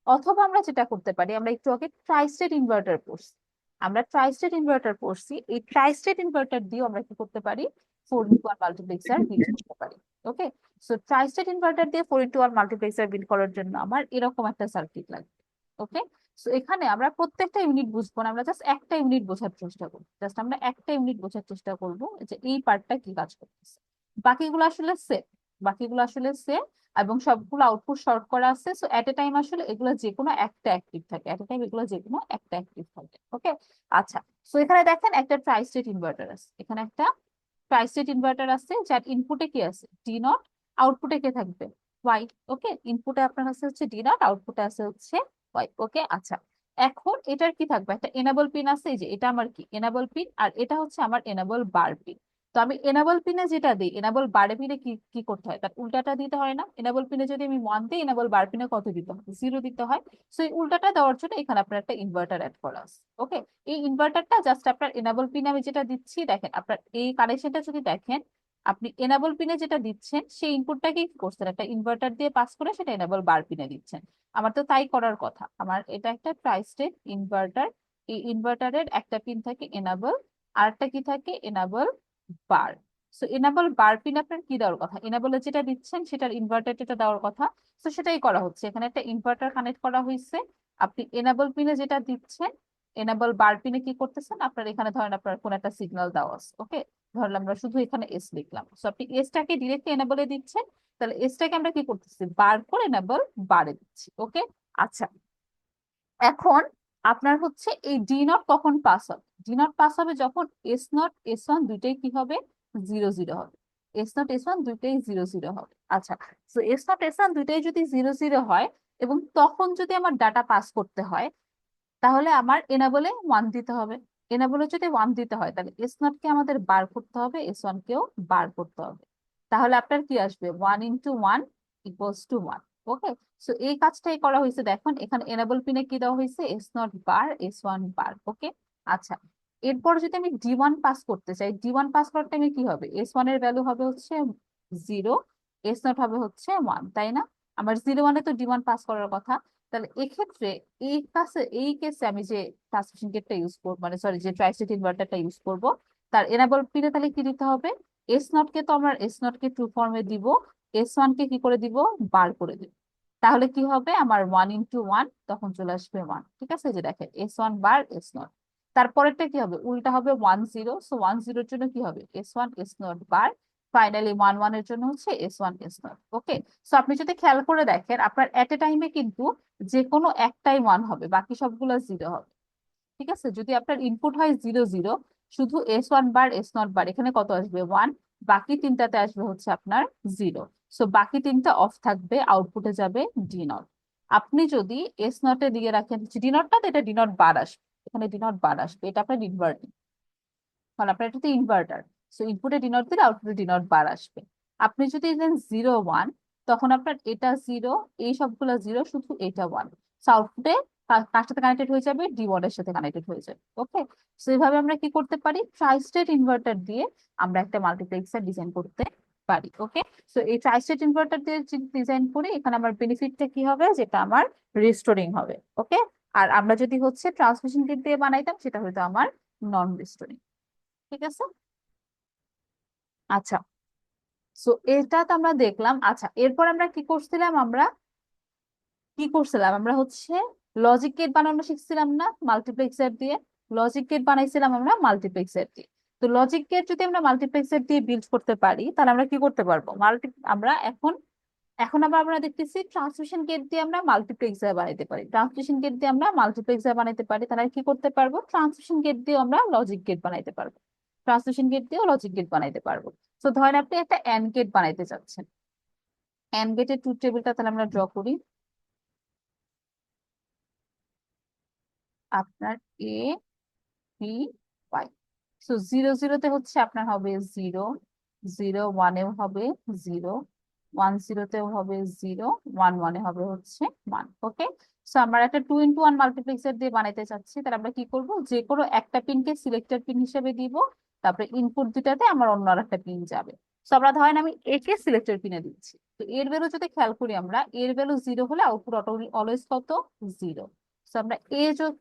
অথবা আমরা যেটা করতে পারি, আমরা একটু আগে ট্রাইস্টেট ইনভার্টার পড়ছি, আমরা ট্রাইস্টেট ইনভার্টার পড়ছি, এই ট্রাইস্টেট ইনভার্টার দিয়ে আমরা কি করতে পারি, 4 into 1 মাল্টিপ্লেক্সার বিল্ড করতে পারি। ওকে, সো ট্রাইস্টেট ইনভার্টার দিয়ে 4 into 1 মাল্টিপ্লেক্সার বিল্ড করার জন্য আমার এরকম একটা সার্কিট লাগবে। ওকে, সো এখানে আমরা প্রত্যেকটা ইউনিট বুঝবো না, আমরা জাস্ট একটা ইউনিট বোঝার চেষ্টা করবো, জাস্ট আমরা একটা ইউনিট বোঝার চেষ্টা করবো যে এই পার্টটা কি কাজ করতেছে। বাকিগুলো আসলে সেম, বাকিগুলো আসলে সেম, এবং সবগুলো আউটপুট শর্ট করা আছে। সো এট এ টাইম আসলে এগুলো যে কোনো একটা অ্যাক্টিভ থাকে, এট এ টাইম এগুলো যে কোনো একটা অ্যাক্টিভ থাকে। ওকে, আচ্ছা, সো এখানে দেখেন একটা ট্রাইস্টেট ইনভার্টার আছে, এখানে একটা ট্রাইস্টেট ইনভার্টার আছে যার ইনপুটে কি আছে, ডি নট, আউটপুটে কে থাকবে, ওয়াই। ওকে, ইনপুটে আপনার আছে হচ্ছে ডি নট, আউটপুটে আছে হচ্ছে ওয়াই। ওকে, আচ্ছা, এখন এটার কি থাকবে, একটা এনাবল পিন আছে, এই যে এটা আমার কি এনাবল পিন, আর এটা হচ্ছে আমার এনাবল বার পিন। তো আমি এনাবল পিনে যেটা দিই, এনাবল বারে পিনে কি কি করতে হয়, তার উল্টাটা দিতে হয় না? এনাবল পিনে যদি আমি 1 দিই, এনাবল বার পিনে কত দিতে হয়, 0 দিতে হয়। সো এই উল্টাটা দেওয়ার জন্য এখানে আপনার একটা ইনভার্টার অ্যাড করা আছে। ওকে, এই ইনভার্টারটা জাস্ট আপনার এনাবল পিনে আমি যেটা দিচ্ছি, দেখেন আপনার এই কানেকশনটা যদি দেখেন, আপনি এনাবল পিনে যেটা দিচ্ছেন সেই ইনপুটটাকে কি করছেন, একটা ইনভার্টার দিয়ে পাস করে সেটা এনাবল বার পিনে দিচ্ছেন। আমার তো তাই করার কথা, আমার এটা একটা ট্রাইস্টেড ইনভার্টার, এই ইনভার্টারের একটা পিন থাকে এনাবল, আর একটা কি থাকে এনাবল বার। সো এনাবল বার পিন আপনার কি দেওয়ার কথা, এনাবলে যেটা দিচ্ছেন সেটার ইনভার্টার যেটা দেওয়ার কথা। তো সেটাই করা হচ্ছে, এখানে একটা ইনভার্টার কানেক্ট করা হয়েছে। আপনি এনাবল পিনে যেটা দিচ্ছেন, এনাবল বার পিনে কি করতেছেন, আপনার এখানে ধরেন আপনার কোন একটা সিগন্যাল দেওয়া আছে। ওকে, ধরলাম আমরা শুধু এখানে এস লিখলাম, সো আপনি এসটাকে ডিরেক্টলি এনাবলে দিচ্ছেন, তাহলে এসটাকে আমরা কি করতেছি, বার করে এনাবল বারে দিচ্ছি। ওকে, আচ্ছা, এখন আপনার হচ্ছে এই ডি নট কখন পাস হবে, ডি নট পাস হবে যখন এস নট S1 দুইটাই কি হবে, 0 0 হবে। এস নট S1 দুইটাই 0 0 হবে। আচ্ছা, তো এস নট S1 দুইটাই যদি 0 0 হয়, এবং তখন যদি আমার ডাটা পাস করতে হয়, তাহলে আমার এনাবলে 1 দিতে হবে। এনাবলে যদি 1 দিতে হয়, তাহলে এস নট কে আমাদের বার করতে হবে, S1 কেও বার করতে হবে। তাহলে আপনার কি আসবে, 1 into 1 = 1। ওকে, সো এই কাজটাই করা হয়েছে। দেখুন এখানে এনাবল পিনে কি দেওয়া হয়েছে, এস নট বার, S1 বার। ওকে, আচ্ছা, এরপর যদি আমি ডি1 পাস করতে চাই, ডি1 পাস করার টাইমে কি হবে, S1 এর ভ্যালু হবে হচ্ছে 0, এস নট হবে হচ্ছে 1, তাই না? আমার 0 1 তো ডি1 পাস করার কথা। তাহলে এক্ষেত্রে এই কেসে আমি যে ট্রান্সমিশন গেটটা ইউজ করবো, মানে সরি যে ট্রাইস্টেট ইনভার্টারটা ইউজ করব, তার এনাবল পিনে তাহলে কি দিতে হবে, এস নট কে তো আমরা এস নট কে ট্রু ফর্মে দিব, S1 কে কি করে দিব, বার করে দিব। তাহলে কি হবে, আমার 1 into 1 তখন চলে আসবে 1। ঠিক আছে, এই যে দেখেন S1 বার S0, তারপরেরটা কি হবে, উল্টা হবে 1 0। সো 1 0 জন্য কি হবে, S1 S0 বার, ফাইনালি 1 1 এর জন্য হচ্ছে S1 S0। ওকে, সো আপনি যদি খেয়াল করে দেখেন, আপনার এট এ টাইমে কিন্তু যে কোনো একটাই 1 হবে, বাকি সবগুলো 0 হবে। ঠিক আছে, যদি আপনার ইনপুট হয় 0 0, শুধু S1 বার S0 বার, এখানে কত আসবে, 1, বাকি তিনটাতে আসবে হচ্ছে আপনার 0। সো বাকি তিনটা অফ থাকবে, আউটপুটে যাবে ডি নট। আপনি যদি এস নটে দিয়ে রাখেন ডি নটটা, তো এটা ডি নট বার আসবে, এখানে ডি নট বার আসবে, এটা আপনার ইনভার্টার, কারণ আপনার এটা তো ইনভার্টার। সো ইনপুটে ডিনোট দিলে আউটপুটে ডিনোট বার আসবে। আপনি যদি দেন 0 1, তখন আপনার এটা 0, এই সবগুলো 0, শুধু এটা 1। সো আউটপুটে কার সাথে কানেক্টেড হয়ে যাবে? D1 এর সাথে কানেক্টেড হয়ে যাবে। ওকে, সো এইভাবে আমরা কি করতে পারি? ট্রাই স্টেট ইনভার্টার দিয়ে আমরা একটা মাল্টিপ্লেক্সার ডিজাইন করতে পারি। ওকে, সো এই ট্রাই স্টেট ইনভার্টার দিয়ে ডিজাইন করে এখানে আমার বেনিফিটটা কি হবে? যেটা আমার রিস্টোরিং হবে। ওকে, আর আমরা যদি হচ্ছে ট্রান্সমিশন গেট দিয়ে বানাইতাম, সেটা হয়তো আমার নন রিস্টোরিং। ঠিক আছে, আচ্ছা। সো এটা তো আমরা দেখলাম। আচ্ছা, এরপর আমরা কি করছিলাম? আমরা হচ্ছে লজিক গেট বানানো শিখছিলাম না মাল্টিপ্লেক্সার দিয়ে? লজিক গেট বানাইছিলাম আমরা মাল্টিপ্লেক্সার দিয়ে। তো লজিক গেট যদি আমরা মাল্টিপ্লেক্সার দিয়ে বিল্ড করতে পারি, তাহলে আমরা কি করতে পারবো? আমরা এখন এখন আবার আমরা দেখতেছি ট্রান্সমিশন গেট দিয়ে আমরা মাল্টিপ্লেক্সার বানাইতে পারি। ট্রান্সমিশন গেট দিয়ে আমরা মাল্টিপ্লেক্সার বানাইতে পারি, তাহলে কি করতে পারবো? ট্রান্সমিশন গেট দিয়ে আমরা লজিক গেট বানাইতে পারবো। ট্রান্সমিশন গেট দিয়েও লজিক গেট বানাইতে পারবো। তো ধরেন আপনি একটা এন্ড গেট বানাইতে চাচ্ছেন। এন্ড গেটের ট্রুথ টেবিলটা তাহলে আমরা ড্র করি। আপনার এ, বি, ওয়াই। সো 0 0-তে হচ্ছে আপনার হবে 0, 0 1-এও হবে 0, 1 0-তেও হবে 0, 1 1-এ হবে হচ্ছে 1। ওকে, সো আমরা একটা 2 into 1 মাল্টিপ্লেক্সার দিয়ে বানাইতে চাচ্ছি। তাহলে আমরা কি করব? যে কোনো একটা পিনকে সিলেক্টর পিন হিসেবে দিব, তারপরে ইনপুট দুটাতে আমার অন্য আর একটা পিন যাবে। সো আমরা ধরেন আমি এ কে সিলেক্টর পিনে দিচ্ছি, তো এর ভ্যালু যদি খেয়াল করি, আমরা এর ভ্যালু 0 হলে আউটপুট অলওয়েজ কত? 0। সো আমরা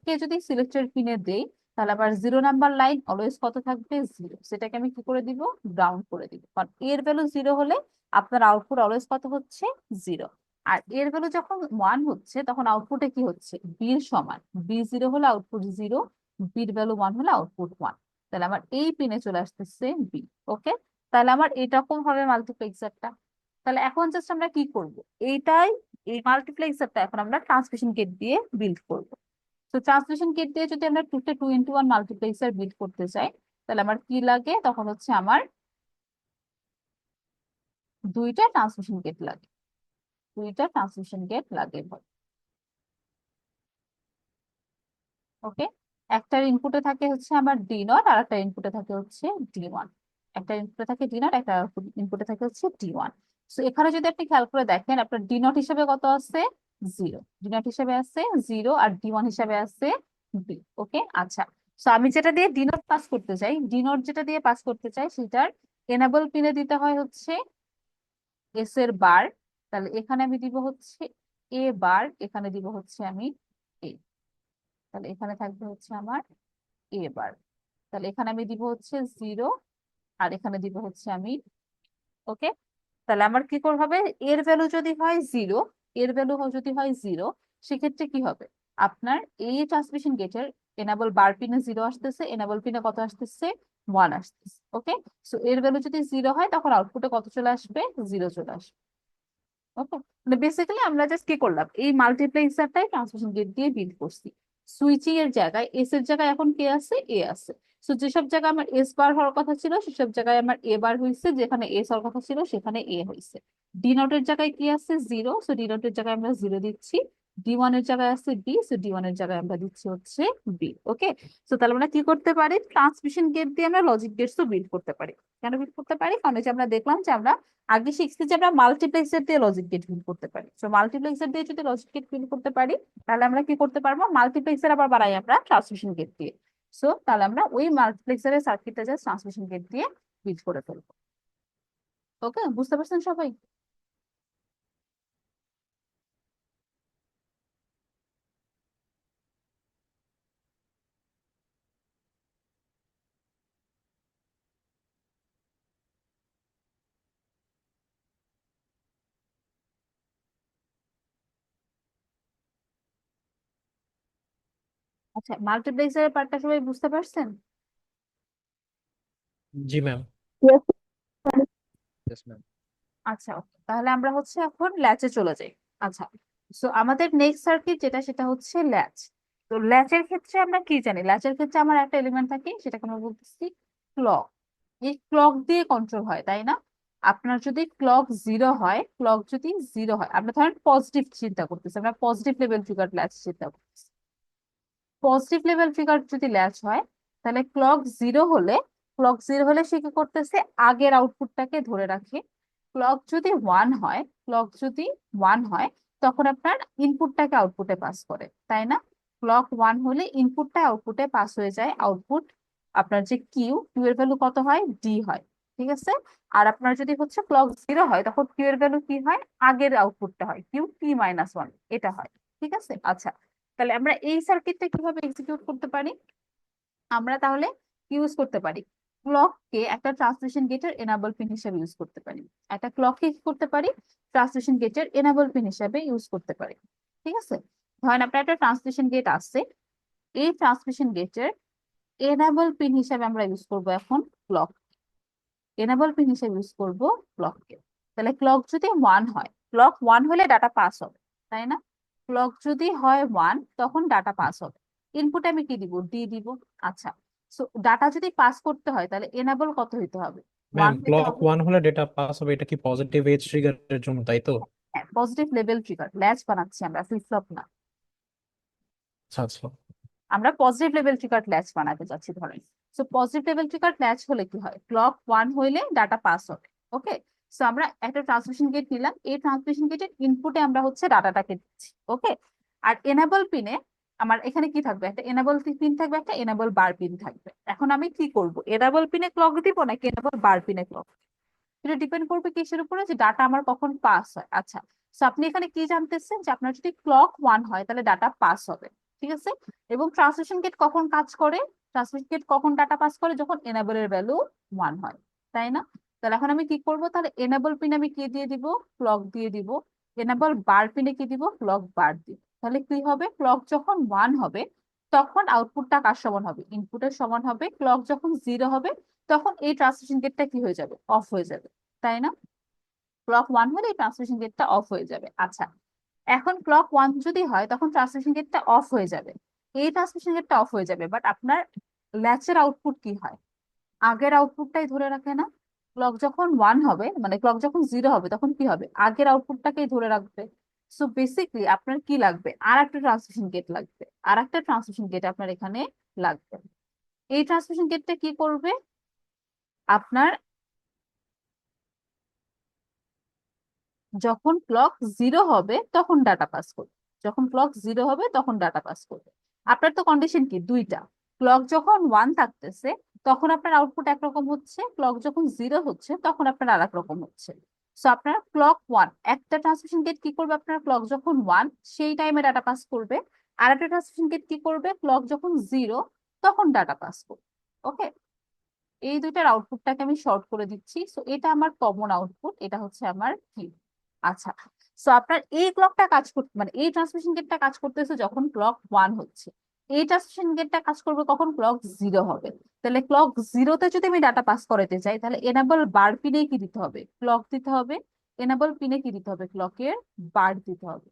কে যদি সিলেক্টর পিনে দেই, তাহলে আবার 0 নাম্বার লাইন অলওয়েজ কত থাকবে? 0। সেটাকে আমি কি করে দিব? গ্রাউন্ড করে দিব, কারণ এর ভ্যালু 0 হলে আপনার আউটপুট অলওয়েজ কত হচ্ছে? 0। আর এর ভ্যালু যখন 1 হচ্ছে, তখন আউটপুটে কি হচ্ছে? বির সমান। বি 0 হলে আউটপুট 0, বির ভ্যালু 1 হলে আউটপুট 1। তাহলে আমার এই পিনে চলে আসতেছে বি। ওকে, তাহলে আমার এরকম হবে মাল্টিপ্লেক্সারটা। তাহলে এখন জাস্ট আমরা কি করব? এইটাই, এই মাল্টিপ্লেক্সারটা এখন আমরা ট্রান্সমিশন গেট দিয়ে বিল্ড করব। তো ট্রান্সমিশন গেট দিয়ে যদি আমরা 2 into 1 মাল্টিপ্লেক্সার বিল্ড করতে চাই, তাহলে আমার কি লাগে? তখন হচ্ছে আমার দুইটা ট্রান্সমিশন গেট লাগে। দুইটা ট্রান্সমিশন গেট লাগে। ওকে, একটার ইনপুটে থাকে হচ্ছে আমার D0, আর একটা ইনপুটে থাকে হচ্ছে D1। একটা ইনপুটে থাকে D0, একটা ইনপুটে থাকে হচ্ছে D1। তো এখানে যদি আপনি খেয়াল করে দেখেন, আপনার D0 হিসেবে কত আছে? 0। D0 হিসেবে আছে 0, আর D1 হিসেবে আছে বি। ওকে, আচ্ছা। তো আমি যেটা দিয়ে D0 পাস করতে চাই, D0 যেটা দিয়ে পাস করতে চাই, সেটার এনাবল পিনে দিতে হয় হচ্ছে এস এর বার। তাহলে এখানে আমি দিব হচ্ছে এ বার, এখানে দিব হচ্ছে আমি এ। তাহলে এখানে থাকবে হচ্ছে আমার এ বার। তাহলে এখানে আমি দিব হচ্ছে 0, আর এখানে দিব হচ্ছে আমি। ওকে, তাহলে আমার কি করতে হবে? এর ভ্যালু যদি হয় 0, এর ভ্যালু যদি হয় 0, সেক্ষেত্রে কি হবে? আপনার এই ট্রান্সমিশন গেটের এনাবল বার পিনে 0 আসতেছে, এনাবল পিনে কত আসতেছে? 1 আসতেছে। ওকে, সো এর ভ্যালু যদি 0 হয়, তখন আউটপুটে কত চলে আসবে? 0 চলে আসবে। ওকে, মানে বেসিক্যালি আমরা জাস্ট কি করলাম? এই মাল্টিপ্লেক্সারটাই ট্রান্সমিশন গেট দিয়ে বিল্ড করছি। সুইচিং এর জায়গায়, এস এর জায়গায় এখন কে আছে? এ আছে। সো যেসব জায়গায় আমার এস বার হওয়ার কথা ছিল, সেসব জায়গায় আমার এ বার হয়েছে। যেখানে এস হওয়ার কথা ছিল, সেখানে এ হয়েছে। ডি নোটের জায়গায় কি আছে? 0। সো ডি নোটের জায়গায় আমরা 0 দিচ্ছি। D1 এর জায়গায় আছে বি, সো D1 এর জায়গায় আমরা দিচ্ছি হচ্ছে বি। ওকে, সো তাহলে আমরা কি করতে পারি? ট্রান্সমিশন গেট দিয়ে আমরা লজিক গেটসও বিল্ড করতে পারি। কেন বিল্ড করতে পারি? কারণ এই যে আমরা দেখলাম যে আমরা আগে শিখছি যে আমরা মাল্টিপ্লেক্সার দিয়ে লজিক গেট বিল্ড করতে পারি। তো মাল্টিপ্লেক্সার দিয়ে যদি লজিক গেট বিল্ড করতে পারি, তাহলে আমরা কি করতে পারবো? মাল্টিপ্লেক্সার আবার বানাই আমরা ট্রান্সমিশন গেট দিয়ে। সো তাহলে আমরা ওই মাল্টিপ্লেক্সারের সার্কিটটা জাস্ট ট্রান্সমিশন গেট দিয়ে বিল্ড করে ফেলবো। ওকে, বুঝতে পারছেন সবাই? আচ্ছা, মাল্টিপ্লেক্সারের পার্টটা সবাই বুঝতে পারছেন?
জি ম্যাম।
Yes.
Yes ma'am.
আচ্ছা, okay, তাহলে আমরা হচ্ছে এখন ল্যাচে চলে যাই। আচ্ছা, সো আমাদের নেক্সট সার্কিট যেটা, সেটা হচ্ছে ল্যাচ। তো ল্যাচের ক্ষেত্রে আমরা কি জানি? ল্যাচের ক্ষেত্রে আমার একটা এলিমেন্ট থাকে, সেটাকে আমরা বলতেছি ক্লক। এই ক্লক দিয়ে কন্ট্রোল হয়, তাই না? আপনার যদি ক্লক 0 হয়, ক্লক যদি 0 হয়, আমরা ধরেন পজিটিভ চিন্তা করতেছি, আমরা পজিটিভ লেভেল ফিগার ল্যাচ চিন্তা করতেছি। পজিটিভ লেভেল ফিগার যদি ল্যাচ হয়, তাহলে ক্লক 0 হলে ক্লক 0 হলে সে কি করতেছে, আগের আউটপুটটাকে ধরে রাখে। ক্লক যদি 1 হয়, ক্লক যদি 1 হয়, তখন আপনার ইনপুটটাকে আউটপুটে পাস করে, তাই না? ক্লক 1 হলে ইনপুটটা আউটপুটে পাস হয়ে যায়। আউটপুট আপনার যে কিউ, কিউ এর ভ্যালু কত হয়, ডি হয়। ঠিক আছে। আর আপনার যদি হচ্ছে ক্লক 0 হয়, তখন কিউ এর ভ্যালু কি হয়, আগের আউটপুটটা হয়, কিউ টি মাইনাস ওয়ান, এটা হয়। ঠিক আছে। আচ্ছা, তাহলে আমরা এই সার্কিটটা কিভাবে এক্সিকিউট করতে পারি? আমরা তাহলে ইউজ করতে পারি, ক্লককে একটা ট্রান্সমিশন গেটের এনাবল পিন হিসেবে ইউজ করতে পারি। একটা ক্লককে কি করতে পারি, ট্রান্সমিশন গেটের এনাবল পিন হিসেবে ইউজ করতে পারি। ঠিক আছে। ধরেন আপনার একটা ট্রান্সমিশন গেট আছে, এই ট্রান্সমিশন গেটের এনাবল পিন হিসেবে আমরা ইউজ করব এখন ক্লক, এনাবল পিন হিসেবে ইউজ করব ক্লককে। তাহলে ক্লক যদি 1 হয়, ক্লক 1 হলে ডাটা পাস হবে, তাই না? ক্লক যদি হয় 1, তখন ডাটা পাস হবে। ইনপুট আমি কি দিব, ডি দিব। আচ্ছা, সো ডাটা যদি পাস করতে হয়, তাহলে এনাবল কত হইতে হবে,
ম্যাম
1 হইতে
ক্লক
হবে।
1 হলে ডেটা পাস হবে, এটা কি পজিটিভ এজ ট্রিগারের জন্য, তাই তো?
হ্যাঁ, পজিটিভ লেভেল ট্রিগার, ল্যাচ বানাচ্ছি আমরা, ফ্লিপ ফ্লপ না।
আচ্ছা আচ্ছা।
আমরা পজিটিভ লেভেল ট্রিগার ল্যাচ বানাতে যাচ্ছি ধরেন। So positive level trigger latch হলে কি হয়, ক্লক 1 হইলে ডাটা পাস হবে। ওকে। সো আমরা একটা ট্রান্সমিশন গেট নিলাম, এই ট্রান্সমিশন গেটের ইনপুটে আমরা হচ্ছে ডাটাটাকে দিচ্ছি। ওকে। আর এনাবল পিনে আমার এখানে কি থাকবে, একটা এনাবল পিন থাকবে, একটা এনাবল বার পিন থাকবে। এখন আমি কি করব, এনাবল পিনে ক্লক দিব নাকি এনাবল বার পিনে ক্লক? এটা ডিপেন্ড করবে কিসের উপরে, যে ডাটা আমার কখন পাস হয়। আচ্ছা, সো আপনি এখানে কি জানতেছেন, যে আপনার যদি ক্লক 1 হয়, তাহলে ডাটা পাস হবে। ঠিক আছে। এবং ট্রান্সমিশন গেট কখন কাজ করে, ট্রান্সমিশন গেট কখন ডাটা পাস করে, যখন এনেবল এর ভ্যালু 1 হয়, তাই না? তাহলে এখন আমি কি করব, তাহলে এনেবল পিন আমি কি দিয়ে দিব, ক্লক দিয়ে দিব। এনেবল বার পিনে কি দিব, ক্লক বার দিব। তাহলে কি হবে, ক্লক যখন 1 হবে, তখন আউটপুটটা কার সমান হবে, ইনপুটের সমান হবে। ক্লক যখন 0 হবে, তখন এই ট্রান্সমিশন গেটটা কি হয়ে যাবে, অফ হয়ে যাবে, তাই না? ক্লক 1 হলে এই ট্রান্সমিশন গেটটা অফ হয়ে যাবে। আচ্ছা, এখন ক্লক 1 যদি হয়, তখন ট্রান্সমিশন গেটটা অফ হয়ে যাবে, এই ট্রান্সমিশন গেটটা অফ হয়ে যাবে, বাট আপনার ল্যাচের আউটপুট কি হয়, আগের আউটপুটটাই ধরে রাখে না? ক্লক যখন 1 হবে, মানে ক্লক যখন 0 হবে, তখন কি হবে, আগের আউটপুটটাকেই ধরে রাখবে। সো বেসিকলি আপনার কি লাগবে, আর একটা ট্রান্সমিশন গেট লাগবে, আর একটা ট্রান্সমিশন গেট আপনার এখানে লাগবে। এই ট্রান্সমিশন গেটটা কি করবে, আপনার যখন ক্লক 0 হবে, তখন ডাটা পাস করবে, যখন ক্লক 0 হবে, তখন ডাটা পাস করবে। আপনার তো কন্ডিশন কি, দুইটা। ক্লক যখন 1 থাকতেছে, তখন আপনার আউটপুট একরকম হচ্ছে, ক্লক যখন 0 হচ্ছে, তখন আপনার আর এক রকম হচ্ছে। সো আপনার ক্লক 1, একটা ট্রান্সমিশন গেট কি করবে, আপনার ক্লক যখন 1 সেই টাইমে ডাটা পাস করবে। আর একটা ট্রান্সমিশন গেট কি করবে, ক্লক যখন 0 তখন ডাটা পাস করবে। ওকে। এই দুইটার আউটপুটটাকে আমি শর্ট করে দিচ্ছি। সো এটা আমার কমন আউটপুট, এটা হচ্ছে আমার কি। আচ্ছা, সো আপনার এই ক্লকটা কাজ করতে, মানে এই ট্রান্সমিশন গেটটা কাজ করতেছে যখন ক্লক 1 হচ্ছে, এই ট্রান্সমিশন গেটটা কাজ করবে কখন, ক্লক 0 হবে। তাহলে ক্লক 0-তে যদি আমি ডাটা পাস করাতে চাই, তাহলে এনাবল বার পিনে কি দিতে হবে, ক্লক দিতে হবে। এনাবল পিনে কি দিতে হবে, ক্লকের বার দিতে হবে।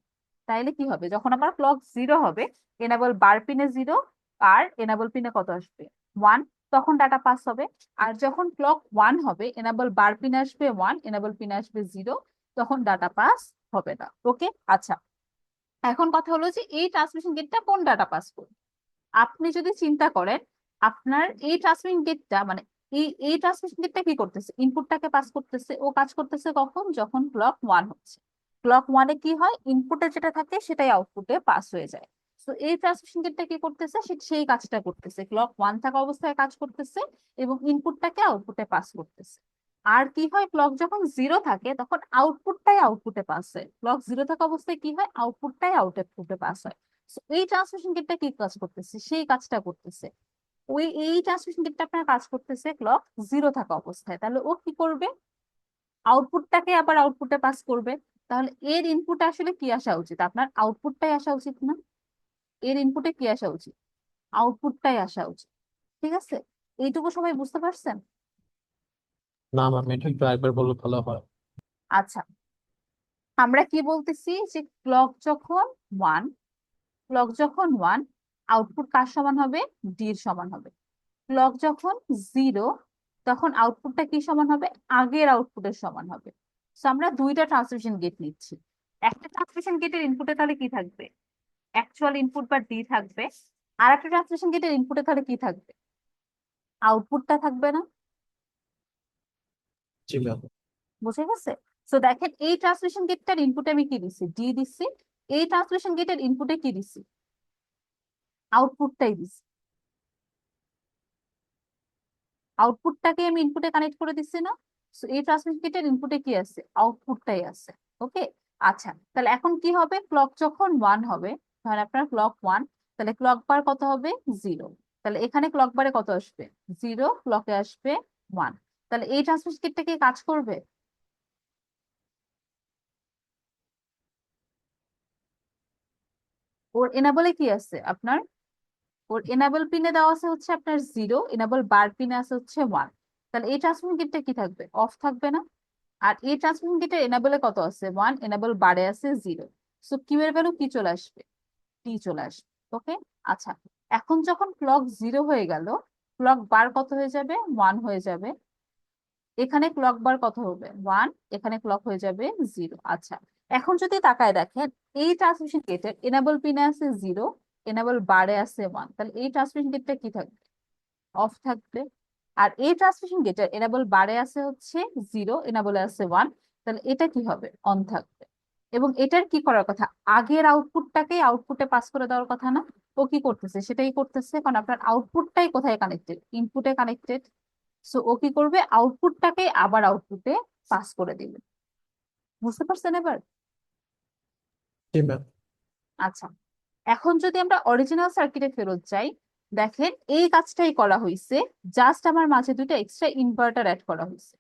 তাইলে কি হবে, যখন আমার ক্লক 0 হবে, এনাবল বার পিনে 0, আর এনাবল পিনে কত আসবে, 1, তখন ডাটা পাস হবে। আর যখন ক্লক 1 হবে, এনাবল বার পিনে আসবে 1, এনাবল পিনে আসবে 0, তখন ডাটা পাস হবে না। ওকে। আচ্ছা, এখন কথা হলো যে এই ট্রান্সমিশন গেটটা কোন ডাটা পাস করবে। আপনি যদি চিন্তা করেন, আপনার এই ট্রান্সমিশন গেটটা, মানে এই ট্রান্সমিশন গেটটা কি করতেছে, ইনপুটটাকে পাস করতেছে। ও কাজ করতেছে কখন, যখন ক্লক 1 হচ্ছে। ক্লক 1-এ কি হয়, ইনপুটে যেটা থাকে সেটাই আউটপুটে পাস হয়ে যায়। তো এই ট্রান্সমিশন গেটটা কি করতেছে, সেই কাজটা করতেছে, ক্লক 1 থাকা অবস্থায় কাজ করতেছে, এবং ইনপুটটাকে আউটপুটে পাস করতেছে। আর কি হয়, ক্লক যখন 0 থাকে, তখন আউটপুটটাই আউটপুটে পাস হয়। ক্লক 0 থাকা অবস্থায় কি হয়, আউটপুটটাই আউটপুটে পাস হয়। So, এই ট্রান্সমিশন গেটটা কি কাজ করতেছে, সেই কাজটা করতেছে। এই ট্রান্সমিশন গেটটা আপনার কাজ করতেছে ক্লক 0 থাকা অবস্থায়। তাহলে ও কি করবে, আউটপুটটাকে আবার আউটপুটে পাস করবে। তাহলে এর ইনপুট আসলে কি আসা উচিত, আপনার আউটপুটটাই আসা উচিত না? এর ইনপুটে কি আসা উচিত, আউটপুটটাই আসা উচিত। ঠিক আছে। এইটুকু সবাই বুঝতে পারছেন?
না ম্যাম, এটা একটু একবার বললে ভালো হয়।
আচ্ছা, আমরা কি বলতেছি, যে ক্লক যখন 1, ক্লক যখন 1, আউটপুট কার সমান হবে, ডি এর সমান হবে। ক্লক যখন 0, তখন আউটপুটটা কি সমান হবে, আগের আউটপুটের সমান হবে। তো আমরা দুইটা ট্রান্সমিশন গেট নিচ্ছি। একটা ট্রান্সমিশন গেটের ইনপুটে তাহলে কি থাকবে, অ্যাকচুয়াল ইনপুট বা ডি থাকবে। আর একটা ট্রান্সমিশন গেটের ইনপুটে তাহলে কি থাকবে, আউটপুটটা থাকবে না?
জি ম্যাম।
বুঝে গেছে? সো দেখেন এই ট্রান্সলেশন গেটটার ইনপুটে আমি কি দিচ্ছি, ডি দিচ্ছি। এই ট্রান্সলেশন গেটের ইনপুটে কি দিচ্ছি, আউটপুটটাই দিচ্ছি। আউটপুটটাকে আমি ইনপুটে কানেক্ট করে দিচ্ছি না? সো এই ট্রান্সমিশন গেটের ইনপুটে কি আছে, আউটপুটটাই আছে। ওকে, আচ্ছা তাহলে এখন কি হবে, ক্লক যখন 1 হবে, ধরেন আপনার ক্লক 1, তাহলে ক্লক বার কত হবে, 0। তাহলে এখানে ক্লক বারে কত আসবে, 0, ক্লকে আসবে 1। তাহলে এই ট্রান্সমিশন গেটটা কি কাজ করবে? ওর এনাবলে কি আছে আপনার, ওর এনাবল পিনে দেওয়া আছে হচ্ছে আপনার 0, এনাবল বার পিনে আছে হচ্ছে 1। তাহলে এই ট্রান্সমিশন গেটটা কি থাকবে, অফ থাকবে না? আর এই ট্রান্সমিশন গেটের এনাবলে কত আছে, 1, এনাবল বারে আছে 0। সো কিউ এর ভ্যালু কি চলে আসবে, টি চলে আসবে। ওকে, আচ্ছা এখন যখন ক্লক 0 হয়ে গেল, ক্লক বার কত হয়ে যাবে, 1 হয়ে যাবে। এখানে ক্লক বার কত হবে, 1, এখানে ক্লক হয়ে যাবে 0। আচ্ছা এখন যদি তাকায় দেখেন, এই ট্রান্সমিশন গেটের এনাবল পিনে আছে 0, এনাবল বারে আছে 1, তাহলে এই ট্রান্সমিশন গেটটা কি থাকবে, অফ থাকবে। আর এই ট্রান্সমিশন গেটের এনাবল বারে আছে হচ্ছে 0, এনাবলে আছে 1, তাহলে এটা কি হবে, অন থাকবে। এবং এটার কি করার কথা, আগের আউটপুটটাকে আউটপুটে পাস করে দেওয়ার কথা না? ও কি করতেছে, সেটাই করতেছে, কারণ আপনার আউটপুটটাই কোথায় কানেক্টেড, ইনপুটে কানেক্টেড। সো ও কি করবে, আউটপুটটাকে আবার আউটপুটে পাস করে দিবে। বুঝতে পারছেন এবার?
জি ম্যাম।
আচ্ছা এখন যদি আমরা অরিজিনাল সার্কিটে ফেরত যাই, দেখেন এই কাজটাই করা হয়েছে, জাস্ট আমার মাঝে দুইটা এক্সট্রা ইনভার্টার অ্যাড করা হয়েছে,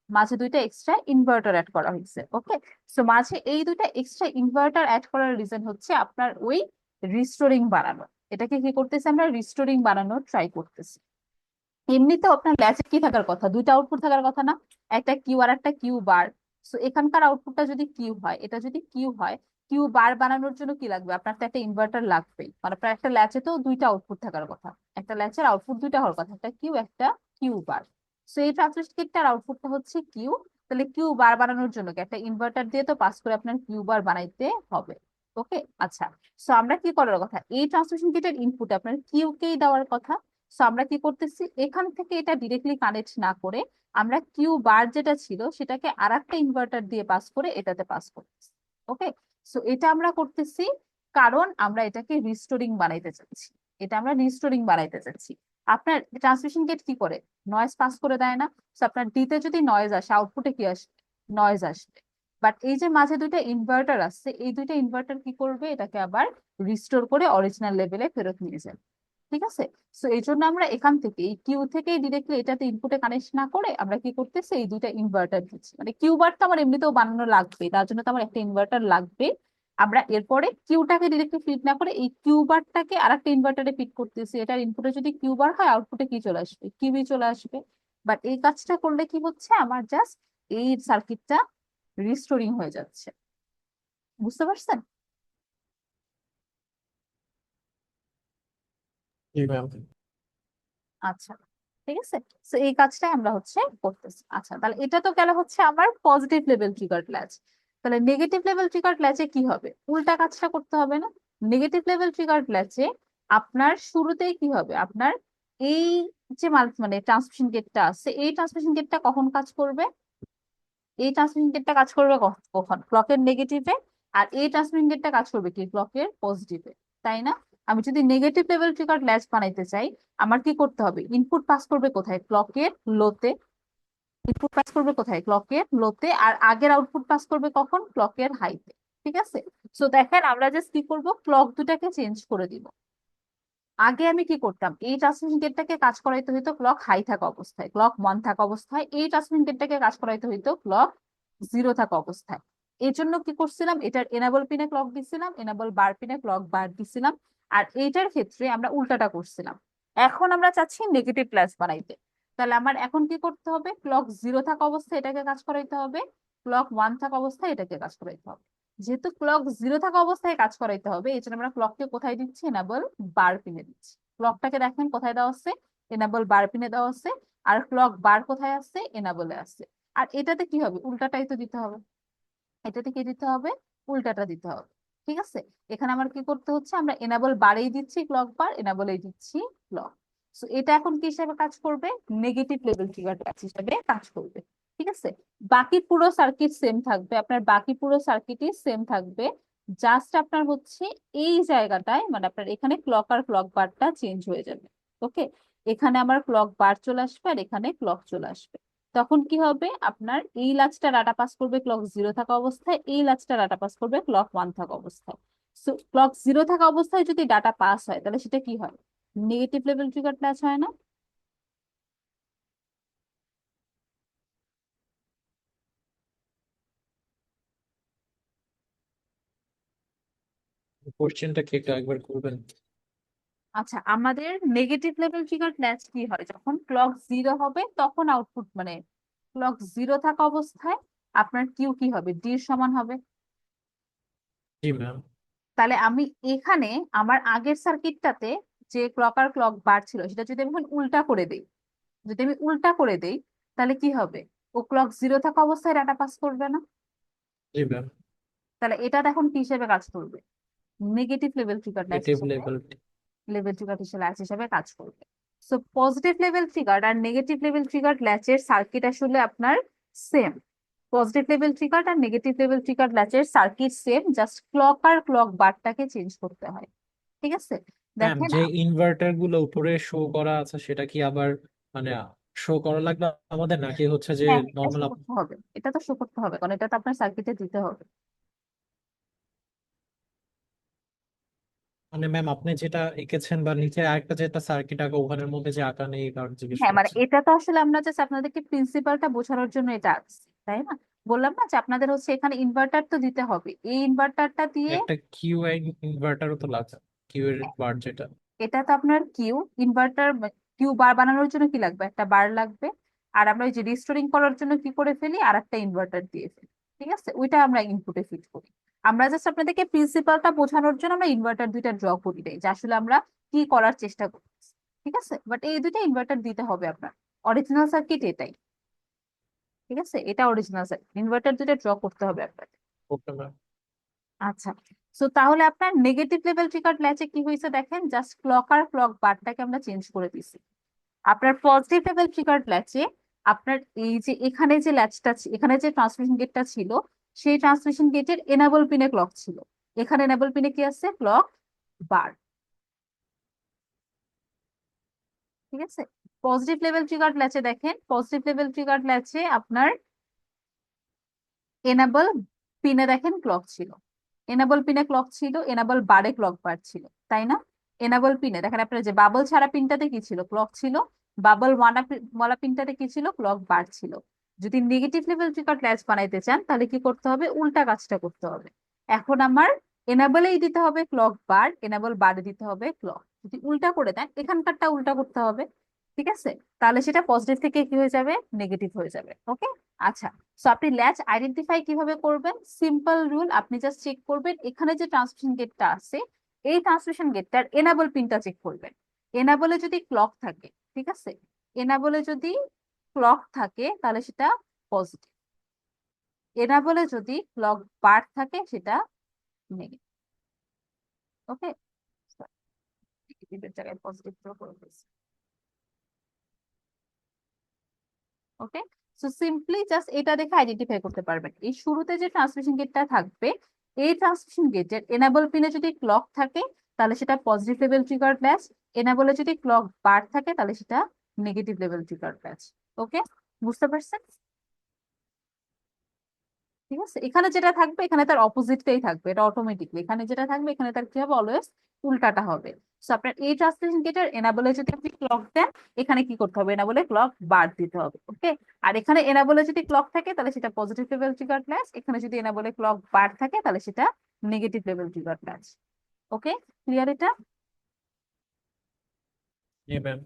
মাঝে দুইটা এক্সট্রা ইনভার্টার অ্যাড করা হয়েছে। ওকে, সো মাঝে এই দুইটা এক্সট্রা ইনভার্টার অ্যাড করার রিজন হচ্ছে আপনার ওই রিস্টোরিং বানানো। এটাকে কি করতেছি, আমরা রিস্টোরিং বানানোর ট্রাই করতেছি। এমনিতেও আপনার ল্যাচে কি থাকার কথা, দুইটা আউটপুট থাকার কথা না, একটা কিউ আর একটা কিউ বার। সো এখানকার আউটপুটটা যদি কিউ হয়, এটা যদি কিউ হয়, কিউ বার বানানোর জন্য কি লাগবে, আপনার তো একটা ইনভার্টার লাগবেই, মানে আপনার একটা ল্যাচে তো দুইটা আউটপুট থাকার কথা, একটা ল্যাচের আউটপুট দুইটা হওয়ার কথা, একটা কিউ একটা কিউ বার। সো এই ট্রান্সলেশন কিটটার আউটপুটটা হচ্ছে কিউ। তাহলে কিউ বার বানানোর জন্য কি একটা ইনভার্টার দিয়ে তো পাস করে আপনার কিউ বার বানাইতে হবে। ওকে, আচ্ছা সো আমরা কি করার কথা, এই ট্রান্সলেশন কিটের ইনপুট আপনার কিউ কেই দেওয়ার কথা। সো আমরা কি করতেছি, এখান থেকে এটা ডিরেক্টলি কানেক্ট না করে আমরা কিউ বার যেটা ছিল সেটাকে আর একটা ইনভার্টার দিয়ে পাস করে এটাতে পাস করতেছি। ওকে, সো এটা আমরা করতেছি কারণ আমরা এটাকে রিস্টোরিং বানাইতে চাচ্ছি, এটা আমরা রিস্টোরিং বানাইতে চাচ্ছি। আপনার ট্রান্সমিশন গেট কি করে, নয়েজ পাস করে দেয় না? সো আপনার ডিতে যদি নয়েজ আসে, আউটপুটে কি আসবে, নয়েজ আসবে। বাট এই যে মাঝে দুইটা ইনভার্টার আসছে, এই দুইটা ইনভার্টার কি করবে, এটাকে আবার রিস্টোর করে অরিজিনাল লেভেলে ফেরত নিয়ে যাবে। ঠিক আছে, সো এই জন্য আমরা এখান থেকে এই কিউ থেকে ডিরেক্টলি এটাতে ইনপুটে কানেক্ট না করে আমরা কি করতেছি, এই দুইটা ইনভার্টার দিচ্ছি। মানে কিউ বার তো আমার এমনিতেও বানানো লাগবে, তার জন্য তো আমার একটা ইনভার্টার লাগবে। আমরা এরপরে কিউটাকে ডিরেক্টলি ফিড না করে এই কিউ বারটাকে আর একটা ইনভার্টারে ফিড করতেছি। এটার ইনপুটে যদি কিউ বার হয়, আউটপুটে কি চলে আসবে, কিউই চলে আসবে। বাট এই কাজটা করলে কি হচ্ছে, আমার জাস্ট এই সার্কিটটা রিস্টোরিং হয়ে যাচ্ছে। বুঝতে পারছেন?
জি ম্যাম।
আচ্ছা ঠিক আছে, তো এই কাজটাই আমরা হচ্ছে করতেছি। আচ্ছা তাহলে এটা তো গেল হচ্ছে আমার পজিটিভ লেভেল ট্রিগার্ড ল্যাচ। তাহলে নেগেটিভ লেভেল ট্রিগার্ড ল্যাচে কি হবে, উল্টা কাজটা করতে হবে না? নেগেটিভ লেভেল ট্রিগার্ড ল্যাচে আপনার শুরুতেই কি হবে, আপনার এই যে মানে ট্রান্সমিশন গেটটা আছে, এই ট্রান্সমিশন গেটটা কখন কাজ করবে, এই ট্রান্সমিশন গেটটা কাজ করবে কখন, ক্লকের নেগেটিভে। আর এই ট্রান্সমিশন গেটটা কাজ করবে কি, ক্লকের পজিটিভে। তাই না? আমি যদি নেগেটিভ লেভেল ট্রিগার্ড ল্যাচ বানাইতে চাই, আমার কি করতে হবে, ইনপুট পাস করবে কোথায়, ক্লকের লোতে। ইনপুট পাস করবে কোথায়, ক্লকের লোতে। আর আগের আউটপুট পাস করবে কখন, ক্লকের হাইতে। ঠিক আছে, সো দেখেন আমরা জাস্ট কি করব, ক্লক দুটাকে চেঞ্জ করে দিব। আগে আমি কি করতাম, এই ট্রান্সমিশন গেটটাকে কাজ করাইতে হইতো ক্লক হাই থাকা অবস্থায়, ক্লক 1 থাকা অবস্থায়। এই ট্রান্সমিশন গেটটাকে কাজ করাইতে হইতো ক্লক 0 থাকা অবস্থায়। এই জন্য কি করছিলাম, এটার এনাবল পিনে ক্লক দিছিলাম, এনাবল বার পিনে ক্লক বার দিছিলাম। আর এইটার ক্ষেত্রে আমরা উল্টাটা করছিলাম। এখন আমরা চাচ্ছি নেগেটিভ ক্লাস বানাইতে। তাহলে আমার এখন কি করতে হবে, ক্লক 0 থাকা অবস্থায় এটাকে কাজ করাইতে হবে, ক্লক 1 থাকা অবস্থায় এটাকে কাজ করাইতে হবে। যেহেতু ক্লক 0 থাকা অবস্থায় কাজ করাইতে হবে, এই জন্য আমরা ক্লককে কোথায় দিচ্ছি, এনাবল বার পিনে দিচ্ছি। ক্লকটাকে দেখেন কোথায় দেওয়া আছে, এনাবল বার পিনে দেওয়া আছে। আর ক্লক বার কোথায় আছে, এনাবলে আছে। আর এটাতে কি হবে, উল্টাটাই তো দিতে হবে। এটাতে কি দিতে হবে, উল্টাটা দিতে হবে। ঠিক আছে, এখানে আমার কি করতে হচ্ছে, আমরা এনাবল বারেই দিচ্ছি ক্লক বার, এনাবলেই দিচ্ছি ক্লক। সো এটা এখন কি হিসাবে কাজ করবে, নেগেটিভ লেভেল ট্রিগার হিসাবে কাজ করবে। ঠিক আছে, বাকি পুরো সার্কিট সেম থাকবে, আপনার বাকি পুরো সার্কিটই সেম থাকবে। জাস্ট আপনার হচ্ছে এই জায়গাটায় মানে আপনার এখানে ক্লক আর ক্লক বারটা চেঞ্জ হয়ে যাবে। ওকে, এখানে আমার ক্লক বার চলে আসবে আর এখানে ক্লক চলে আসবে। তখন কি হবে, আপনার এই লাচটা ডাটা পাস করবে ক্লক জিরো থাকা অবস্থায়, এই লাচটা ডাটা পাস করবে ক্লক ওয়ান থাকা অবস্থায়। সো ক্লক জিরো থাকা অবস্থায় যদি ডাটা পাস হয় তাহলে সেটা কি হয়, নেগেটিভ লেভেল ট্রিগার ল্যাচ হয় না?
কোশ্চেনটা কি একটু একবার করবেন?
আচ্ছা, আমাদের নেগেটিভ লেভেল ট্রিগার ল্যাচ কি হয়, যখন ক্লক জিরো হবে তখন আউটপুট মানে ক্লক জিরো থাকা অবস্থায় আপনার কিউ কি হবে, ডি এর সমান হবে।
জি ম্যাম।
তাহলে আমি এখানে আমার আগের সার্কিটটাতে যে ক্লক আর ক্লক বার ছিল সেটা যদি আমি এখন উল্টা করে দেই, যদি আমি উল্টা করে দেই তাহলে কি হবে, ও ক্লক জিরো থাকা অবস্থায় ডাটা পাস করবে না?
জি ম্যাম।
তাহলে এটা এখন কি হিসেবে কাজ করবে, negative level trigger latch
negative
হিসেবে,
লেভেল।
লেভেল ট্রিগার ল্যাচ হিসেবে কাজ করবে। সো পজিটিভ লেভেল ট্রিগার আর নেগেটিভ লেভেল ট্রিগার ল্যাচের সার্কিট আসলে আপনার সেম। পজিটিভ লেভেল ট্রিগার আর নেগেটিভ লেভেল ট্রিগার ল্যাচের সার্কিট সেম, জাস্ট ক্লক আর ক্লক বারটাকে চেঞ্জ করতে হয়। ঠিক আছে,
ম্যাম,
দেখেন
যে ইনভার্টার গুলো উপরে শো করা আছে সেটা কি আবার মানে শো করা লাগবে আমাদের, নাকি হচ্ছে যে
হ্যাঁ এটা শো
নর্মাল?
করতে হবে, এটা তো শো করতে হবে কারণ এটা তো আপনার সার্কিটে দিতে হবে।
মানে ম্যাম, আপনি যেটা এঁকেছেন বা নিচে আরেকটা যেটা সার্কিট আঁকা ওখানের মধ্যে যে আঁকা নেই, এই কারণে জিজ্ঞেস
হ্যাঁ মানে
করছি।
এটা তো আসলে আমরা জাস্ট আপনাদেরকে প্রিন্সিপালটা বোঝানোর জন্য এটা আঁকছি, তাই না? বললাম না যে আপনাদের হচ্ছে এখানে ইনভার্টার তো দিতে হবে, এই ইনভার্টারটা দিয়ে
একটা কিউ ইনভার্টারও তো লাগে, কিউ এর বার যেটা।
এটা তো আপনার কিউ ইনভার্টার, কিউ বার বানানোর জন্য কি লাগবে, একটা বার লাগবে। আর আমরা ওই যে রিস্টোরিং করার জন্য কি করে ফেলি, আর একটা ইনভার্টার দিয়ে ফেলি। ঠিক আছে, ওইটা আমরা ইনপুটে ফিট করি। আমরা জাস্ট আপনাদেরকে প্রিন্সিপালটা বোঝানোর জন্য আমরা ইনভার্টার দুইটা ড্র করি নাই, যে আসলে আমরা কি করার চেষ্টা করছি। ঠিক আছে, বাট এই দুইটা ইনভার্টার দিতে হবে আপনার, অরিজিনাল সার্কিট এটাই। ঠিক আছে, এটা অরিজিনাল সার্কিট, ইনভার্টার দুইটা ড্র করতে হবে আপনাকে।
Okay ma'am.
আচ্ছা, সো তাহলে আপনার নেগেটিভ লেভেল ট্রিগার ল্যাচে কি হয়েছে দেখেন, জাস্ট ক্লক আর ক্লক বারটাকে আমরা চেঞ্জ করে দিছি। আপনার পজিটিভ লেভেল ট্রিগার্ড ল্যাচে আপনার এই যে এখানে যে ল্যাচটা এখানে যে ট্রান্সমিশন গেটটা ছিল, সেই ট্রান্সমিশন গেটের এনাবল পিনে ক্লক ছিল, এখানে এনাবল পিনে কি আছে, ক্লক বার। ঠিক আছে, পজিটিভ লেভেল ট্রিগার্ড ল্যাচে দেখেন, পজিটিভ লেভেল ট্রিগার্ড ল্যাচে আপনার এনাবল পিনে দেখেন ক্লক ছিল, এনাবল পিনে ক্লক ছিল, এনাবল বারে ক্লক বার ছিল, তাই না? এনাবল পিনে দেখেন আপনার যে বাবল ছাড়া পিনটাতে কি ছিল, ক্লক ছিল। বাবল ওয়ালা পিনটাতে কি ছিল, ক্লক বার ছিল। যদি নেগেটিভ লেভেল ট্রিগার ল্যাচ বানাইতে চান তাহলে কি করতে হবে, উল্টা কাজটা করতে হবে। এখন আমার এনাবলেই দিতে হবে ক্লক বার, এনাবল বারে দিতে হবে ক্লক। যদি উল্টা করে দেন, এখানকারটা উল্টা করতে হবে। ঠিক আছে, তাহলে সেটা পজিটিভ থেকে কি হয়ে যাবে, নেগেটিভ হয়ে যাবে। ওকে, আচ্ছা। সো আপনি ল্যাচ আইডেন্টিফাই কিভাবে করবেন, সিম্পল রুল, আপনি জাস্ট চেক করবেন এখানে যে ট্রান্সমিশন গেটটা আছে, এই ট্রান্সমিশন গেটটার এনাবল পিনটা চেক করবেন। এনাবলে যদি ক্লক থাকে, ঠিক আছে, এনাবলে যদি ক্লক থাকে তাহলে সেটা পজিটিভ, এনাবলে যদি ক্লক বার থাকে সেটা নেগেটিভ। ওকে, নেগেটিভের জায়গায় পজিটিভ করে ফেলছি। ওকে, সো সিম্পলি জাস্ট এটা দেখে আইডেন্টিফাই করতে পারবেন, এই শুরুতে যে ট্রান্সমিশন গেটটা থাকবে, এই ট্রান্সমিশন গেটের এনাবল পিনে যদি ক্লক থাকে তাহলে সেটা পজিটিভ লেভেল ট্রিগার ব্যাচ, এনাবলে যদি ক্লক বার থাকে তাহলে সেটা নেগেটিভ লেভেল ট্রিগার ব্যাচ। ওকে, বুঝতে পারছেন? ঠিক আছে, এখানে যেটা থাকবে এখানে তার অপোজিটটাই থাকবে, এটা অটোমেটিকলি এখানে যেটা থাকবে এখানে তার কি হবে, অলওয়েজ উল্টাটা হবে। সো আপনার এই ট্রান্সমিশন গেটের এনাবলে যদি আপনি ক্লক দেন, এখানে কি করতে হবে, এনাবলে ক্লক বার দিতে হবে। ওকে, আর এখানে এনাবলে যদি ক্লক থাকে তাহলে সেটা পজিটিভ লেভেল ট্রিগার ক্লাস, এখানে যদি এনাবলে ক্লক বার থাকে তাহলে সেটা নেগেটিভ লেভেল ট্রিগার ক্লাস। ওকে, ক্লিয়ার এটা?
জি ম্যাম।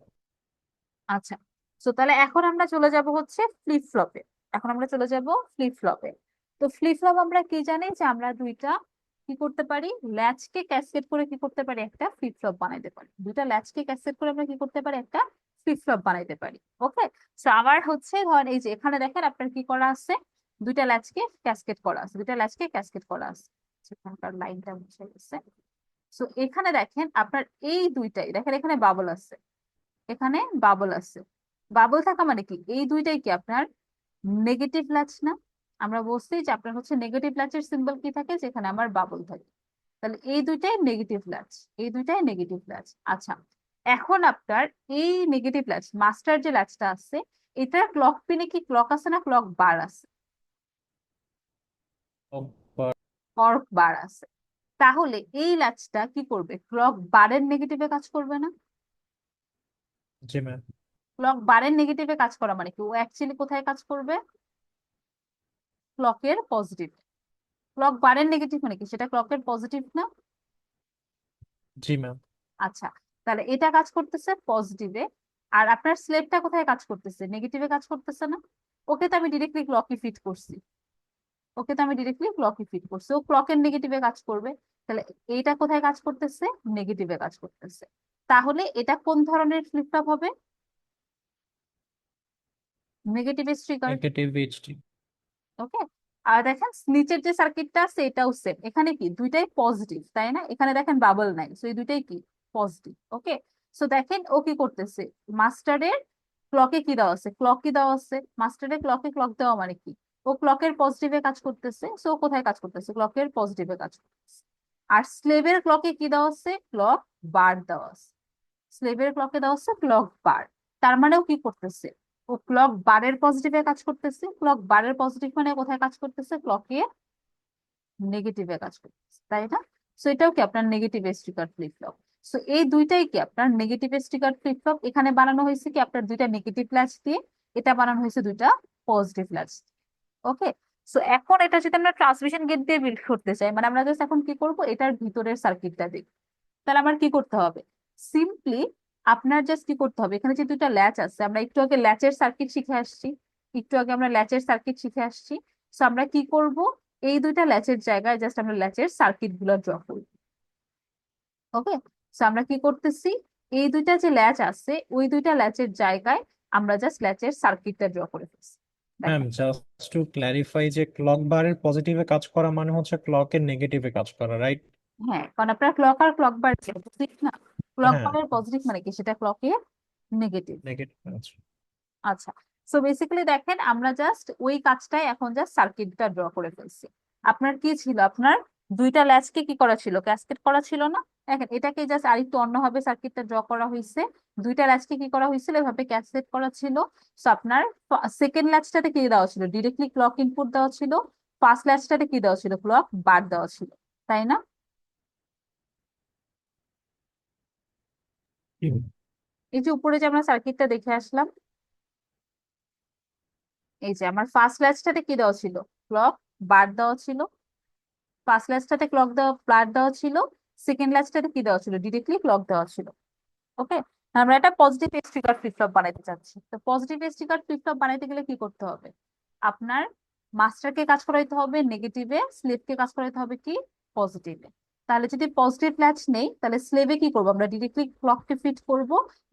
আচ্ছা, সো তাহলে এখন আমরা চলে যাব হচ্ছে ফ্লিপ ফ্লপে। এখন আমরা চলে যাব ফ্লিপ ফ্লপে। তো ফ্লিপ ফ্লপ আমরা কি জানি, যে আমরা দুইটা কি করতে পারি, ল্যাচকে ক্যাসকেড করে কি করতে পারি, একটা ফ্লিপ ফ্লপ বানাইতে পারি। দুইটা ল্যাচকে ক্যাসকেড করে আমরা কি করতে পারি, একটা ফ্লিপ ফ্লপ বানাইতে পারি। ওকে, সো আমার হচ্ছে ধরেন এই যে এখানে দেখেন আপনার কি করা আছে, দুইটা ল্যাচকে ক্যাসকেড করা আছে, দুইটা ল্যাচকে ক্যাসকেড করা আছে। এখানকার লাইনটা মুছে গেছে। সো এখানে দেখেন আপনার এই দুইটাই দেখেন, এখানে বাবল আছে, এখানে বাবল আছে। বাবল থাকা মানে কি, এই দুইটাই কি আপনার নেগেটিভ ল্যাচ না? আমরা বলছি যে আপনার হচ্ছে নেগেটিভ ল্যাচের সিম্বল কি থাকে, যেখানে আমার বাবল থাকে। তাহলে এই দুইটাই নেগেটিভ ল্যাচ, এই দুইটাই নেগেটিভ ল্যাচ। আচ্ছা, এখন আপনার এই নেগেটিভ ল্যাচ, মাস্টার যে ল্যাচটা আছে, এটা ক্লক পিনে কি ক্লক আছে না ক্লক বার আছে? ক্লক বার আছে। তাহলে এই ল্যাচটা কি করবে? ক্লক বারের নেগেটিভে কাজ করবে না?
জি ম্যাম।
ক্লক বারের নেগেটিভে কাজ করা মানে কি, ও অ্যাকচুয়ালি কোথায় কাজ করবে? ক্লকের পজিটিভ। ক্লক বারের নেগেটিভ মানে কি, সেটা ক্লকের পজিটিভ না?
জি ম্যাম।
আচ্ছা, তাহলে এটা কাজ করতেছে পজিটিভে, আর আপনার স্লেভটা কোথায় কাজ করতেছে? নেগেটিভে কাজ করতেছে না? ওকে তো আমি ডিরেক্টলি ক্লকে ফিট করছি, ওকে তো আমি ডিরেক্টলি ক্লকে ফিট করছি, ও ক্লকের নেগেটিভে কাজ করবে। তাহলে এইটা কোথায় কাজ করতেছে? নেগেটিভে কাজ করতেছে। তাহলে এটা কোন ধরনের ফ্লিপ ফ্লপ হবে? Negative trigger.
Negative HD.
Okay. আর দেখেন নিচের যে সার্কিটটা আছে এটাও সেম, এখানে কি দুইটাই পজিটিভ, তাই না? এখানে দেখেন বাবল নাই, সো এই দুইটাই কি পজিটিভ। ওকে। সো দেখেন ও কি করতেছে, মাস্টারের ক্লকে কি দেওয়া আছে? ক্লক কি দেওয়া আছে? মাস্টারের ক্লকে ক্লক দেওয়া মানে কি, ও ক্লকের পজিটিভে কাজ করতেছে, সো কোথায় কাজ করতেছে? ক্লকের পজিটিভে কাজ করতেছে। আর স্লেভের ক্লকে কি দেওয়া আছে? ক্লক বার দেওয়া আছে। স্লেভের ক্লকে দেওয়া আছে ক্লক বার। তার মানেও কি করতেছে, ও ক্লক বারের পজিটিভে কাজ করতেছে। ক্লক বারের পজিটিভ মানে কোথায় কাজ করতেছে? ক্লকে নেগেটিভে কাজ করতেছে, তাই না? সো এটাও কি আপনার negative sticker flip flop. So এই দুইটাই কি আপনার নেগেটিভ স্টিকার ফ্লিপ ফ্লপ। এখানে বানানো হয়েছে কি আপনার দুইটা নেগেটিভ ল্যাচ দিয়ে, এটা বানানো হয়েছে দুইটা পজিটিভ ল্যাচ। ওকে। সো এখন এটা যদি আমরা ট্রান্সমিশন গেট দিয়ে বিল্ড করতে চাই, মানে আমরা জাস্ট এখন কি করব, এটার ভিতরের সার্কিটটা দেখব। তাহলে আমার কি করতে হবে? সিম্পলি আপনার জাস্ট কি করতে হবে, এখানে যে দুইটা ল্যাচ আছে, আমরা একটু আগে ল্যাচের সার্কিট শিখে আসছি, একটু আগে আমরা ল্যাচের সার্কিট শিখে আসছি। সো আমরা কি করব, এই দুইটা ল্যাচের জায়গায় জাস্ট আমরা ল্যাচের সার্কিট গুলো ড্র করব। ওকে। সো আমরা কি করতেছি, এই দুইটা যে ল্যাচ আছে ওই দুইটা ল্যাচের জায়গায় আমরা জাস্ট ল্যাচের সার্কিটটা ড্র করে ফেলছি।
ম্যাম,
দেখেন।
জাস্ট টু ক্ল্যারিফাই, যে ক্লক বারের পজিটিভে কাজ করা মানে হচ্ছে ক্লকের নেগেটিভে কাজ করা, রাইট?
হ্যাঁ, কারণ আপনার ক্লক আর ক্লক বার পজিটিভ না? ক্লক
হ্যাঁ।
বারের পজিটিভ মানে কি, সেটা ক্লকের নেগেটিভ।
নেগেটিভ আছে।
আচ্ছা। সো বেসিক্যালি দেখেন আমরা জাস্ট ওই কাজটাই এখন জাস্ট সার্কিটটা ড্র করে ফেলছি। আপনার কি ছিল, আপনার দুইটা ল্যাচকে কি করা ছিল? ক্যাসকেড করা ছিল না? দেখেন এটাকে জাস্ট আরেকটু অন্যভাবে সার্কিটটা ড্র করা হয়েছে। দুইটা ল্যাচকে কি করা হয়েছিল, এভাবে ক্যাসকেড করা ছিল। সো আপনার সেকেন্ড ল্যাচটাতে কি দেওয়া ছিল? ডিরেক্টলি ক্লক ইনপুট দেওয়া ছিল। ফার্স্ট ল্যাচটাতে কি দেওয়া ছিল? ক্লক বার দেওয়া ছিল, তাই না?
হুম।
এই যে উপরে যে আমরা সার্কিটটা দেখে আসলাম, এই যে আমার ফার্স্ট ল্যাচটাতে কি দেওয়া ছিল? ক্লক বার দেওয়া ছিল। ফার্স্ট ল্যাচটাতে ক্লক দেওয়া বার দেওয়া ছিল। সেকেন্ড ল্যাচটাতে কি দেওয়া ছিল? ডিরেক্টলি ক্লক দেওয়া ছিল। ওকে। আমরা একটা পজিটিভ স্টিকার ফ্লিপ ফ্লপ বানাইতে চাচ্ছি। তো পজিটিভ স্টিকার ফ্লিপ ফ্লপ বানাইতে গেলে কি করতে হবে? আপনার মাস্টারকে কাজ করাইতে হবে নেগেটিভে, স্লেভকে কাজ করাইতে হবে কি পজিটিভে। তাহলে যদি পজিটিভ ল্যাচ নেই, তাহলে স্লেভে কি করবো? আমরা ডিরেক্টলি ক্লককে ফিট করব।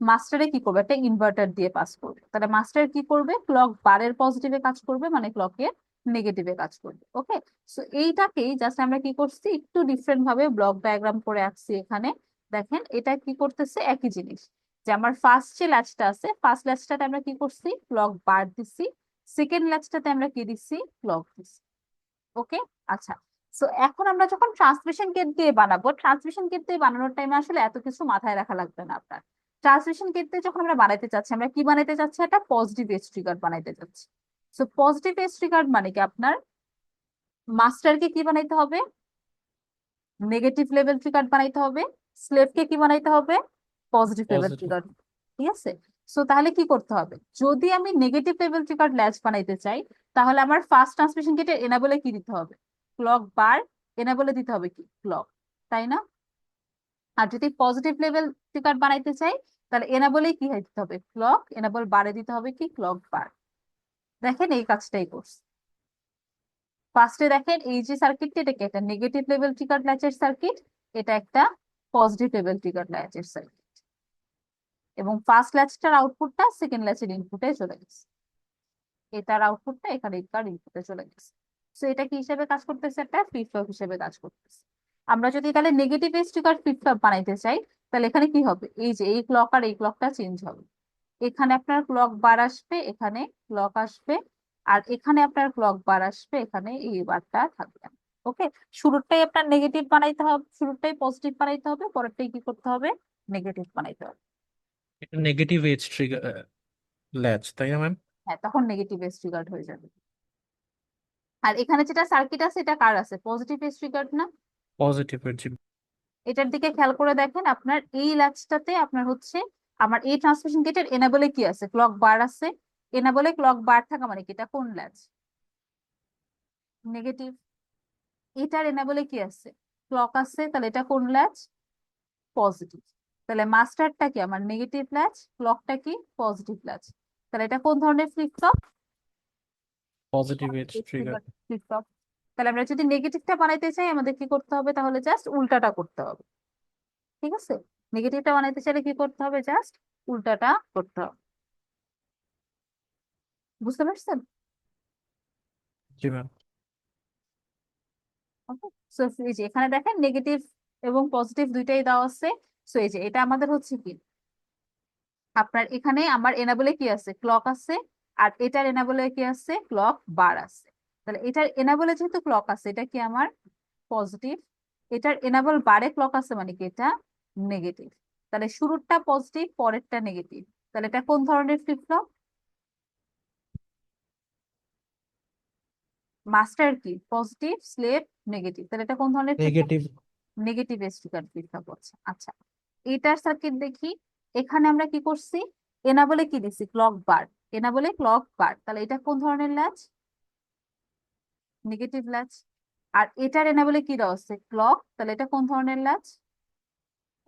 মাস্টারে কি করবো? একটা ইনভার্টার দিয়ে পাস করবে। তাহলে মাস্টার কি করবে? ক্লক বারের পজিটিভে কাজ করবে, মানে ক্লকের নেগেটিভে কাজ করবে। ওকে। সো এইটাকেই জাস্ট আমরা কি করছি, একটু ডিফারেন্ট ভাবে ব্লক ডায়াগ্রাম করে আঁকছি এখানে। দেখেন এটা কি করতেছে, একই জিনিস। যে আমার ফার্স্ট যে ল্যাচটা আছে, ফার্স্ট ল্যাচটাতে আমরা কি করছি? ক্লক বার দিছি। সেকেন্ড ল্যাচটাতে আমরা কি দিচ্ছি? ক্লক দিচ্ছি। ওকে। আচ্ছা। সো এখন আমরা যখন ট্রান্সমিশন গেট দিয়ে বানাবো, ট্রান্সমিশন গেট দিয়ে বানানোর টাইমে আসলে এত কিছু মাথায় রাখা লাগবে না আপনার। ট্রান্সমিশন গেট দিয়ে যখন আমরা বানাইতে চাচ্ছি, আমরা কি বানাইতে চাচ্ছি? একটা পজিটিভ এজ ট্রিগার বানাইতে চাচ্ছি। সো পজিটিভ এজ ট্রিগার মানে কি, আপনার মাস্টারকে কি বানাইতে হবে? নেগেটিভ লেভেল ট্রিগার বানাইতে হবে। স্লেভকে কি বানাইতে হবে? Positive level
positive.
ট্রিগার। ঠিক আছে। সো তাহলে কি করতে হবে, যদি আমি নেগেটিভ লেভেল ট্রিগার ল্যাচ বানাইতে চাই, তাহলে আমার ফার্স্ট ট্রান্সমিশন গেটে এনাবলে কি দিতে হবে? ক্লক বার। এনাবলে দিতে হবে কি? ক্লক, তাই না? আর যদি পজিটিভ লেভেল ট্রিগার বানাইতে চাই, তাহলে এনাবলে কি দিতে হবে? ক্লক। এনাবল বারে দিতে হবে কি? ক্লক বার। দেখেন এই কাজটাই করছে। ফার্স্টে দেখেন এই যে সার্কিটটা, এটা কি একটা নেগেটিভ লেভেল ট্রিগার ল্যাচের সার্কিট, এটা একটা পজিটিভ লেভেল ট্রিগার ল্যাচের সার্কিট। এবং ফার্স্ট ল্যাচটার আউটপুটটা সেকেন্ড ল্যাচের ইনপুটে চলে গেছে, এটার আউটপুটটা এখানে এটার ইনপুটে চলে গেছে। সো এটা কি হিসেবে কাজ করতেছে? একটা ফ্লিপ ফ্লপ হিসেবে কাজ করতেছে। আমরা যদি তাহলে negative edge trigger flip flop বানাইতে চাই, তাহলে এখানে কি হবে? এই যে এই ক্লক আর এই ক্লকটা চেঞ্জ হবে। এখানে আপনার ক্লক বার আসবে, এখানে ক্লক আসবে। আর এখানে আপনার ক্লক বার আসবে, এখানে এই বারটা থাকবে। ওকে, শুরুরটাই আপনার নেগেটিভ বানাইতে হবে, শুরুরটাই পজিটিভ বানাইতে হবে, পরেরটাই কি করতে হবে, নেগেটিভ বানাইতে হবে।
এটা নেগেটিভ এজ ট্রিগার ল্যাচ, তাই না ম্যাম?
হ্যাঁ, তখন নেগেটিভ এজ ট্রিগার্ড হয়ে যাবে। আর এখানে যেটা সার্কিট আছে এটা কার আছে, পজিটিভ এজ ট্রিগার্ড না?
পজিটিভ এর জি।
এটার দিকে খেয়াল করে দেখেন, আপনার এই ল্যাচটাতে আপনার হচ্ছে আমার এই ট্রান্সমিশন গেটের এনাবলে কি আছে, ক্লক বার আছে। এনাবলে ক্লক বার থাকা মানে কি, এটা কোন ল্যাচ, নেগেটিভ। এটার এনাবলে কি আছে, ক্লক আছে, তাহলে এটা কোন ল্যাচ, পজিটিভ। তাহলে মাস্টারটা কি আমার নেগেটিভ ল্যাচ, ক্লকটা কি পজিটিভ ল্যাচ। তাহলে এটা কোন ধরনের flip flop,
positive edge trigger.
Flip flop. তাহলে আমরা যদি নেগেটিভটা বানাইতে চাই আমাদের কি করতে হবে, তাহলে জাস্ট উল্টাটা করতে হবে। ঠিক আছে, নেগেটিভটা বানাইতে চাইলে কি করতে হবে, জাস্ট উল্টাটা করতে হবে। বুঝতে পারছেন?
জি ম্যাম।
ওকে, সো এই যে এখানে দেখেন নেগেটিভ এবং পজিটিভ দুইটাই দেওয়া আছে। সো এই যে এটা আমাদের হচ্ছে কি, আপনার এখানে আমার এনাবলে কি আছে, ক্লক আছে। আর এটার এনাবলে কি আছে, ক্লক বার আছে। তাহলে এটার এনাবলে যেহেতু ক্লক আছে, এটা কি আমার পজিটিভ। এটার এনাবল বারে ক্লক আছে মানে কি, এটা নেগেটিভ। তাহলে শুরুরটা পজিটিভ, পরেরটা নেগেটিভ। তাহলে এটা কোন ধরনের ফ্লিপ ফ্লপ, মাস্টার কি পজিটিভ, স্লেভ নেগেটিভ। তাহলে এটা কোন ধরনের flip flop,
negative.
Negative sticker flip flop হচ্ছে। আচ্ছা, এটার সার্কিট দেখি। এখানে আমরা কি করছি, এনাবলে কি দিছি, ক্লক বার। এনাবলে ক্লক বার, তাহলে এটা কোন ধরনের ল্যাচ, নেগেটিভ ল্যাচ। আর এটার এনাবলে কি দেওয়া আছে, ক্লক, তাহলে এটা কোন ধরনের ল্যাচ,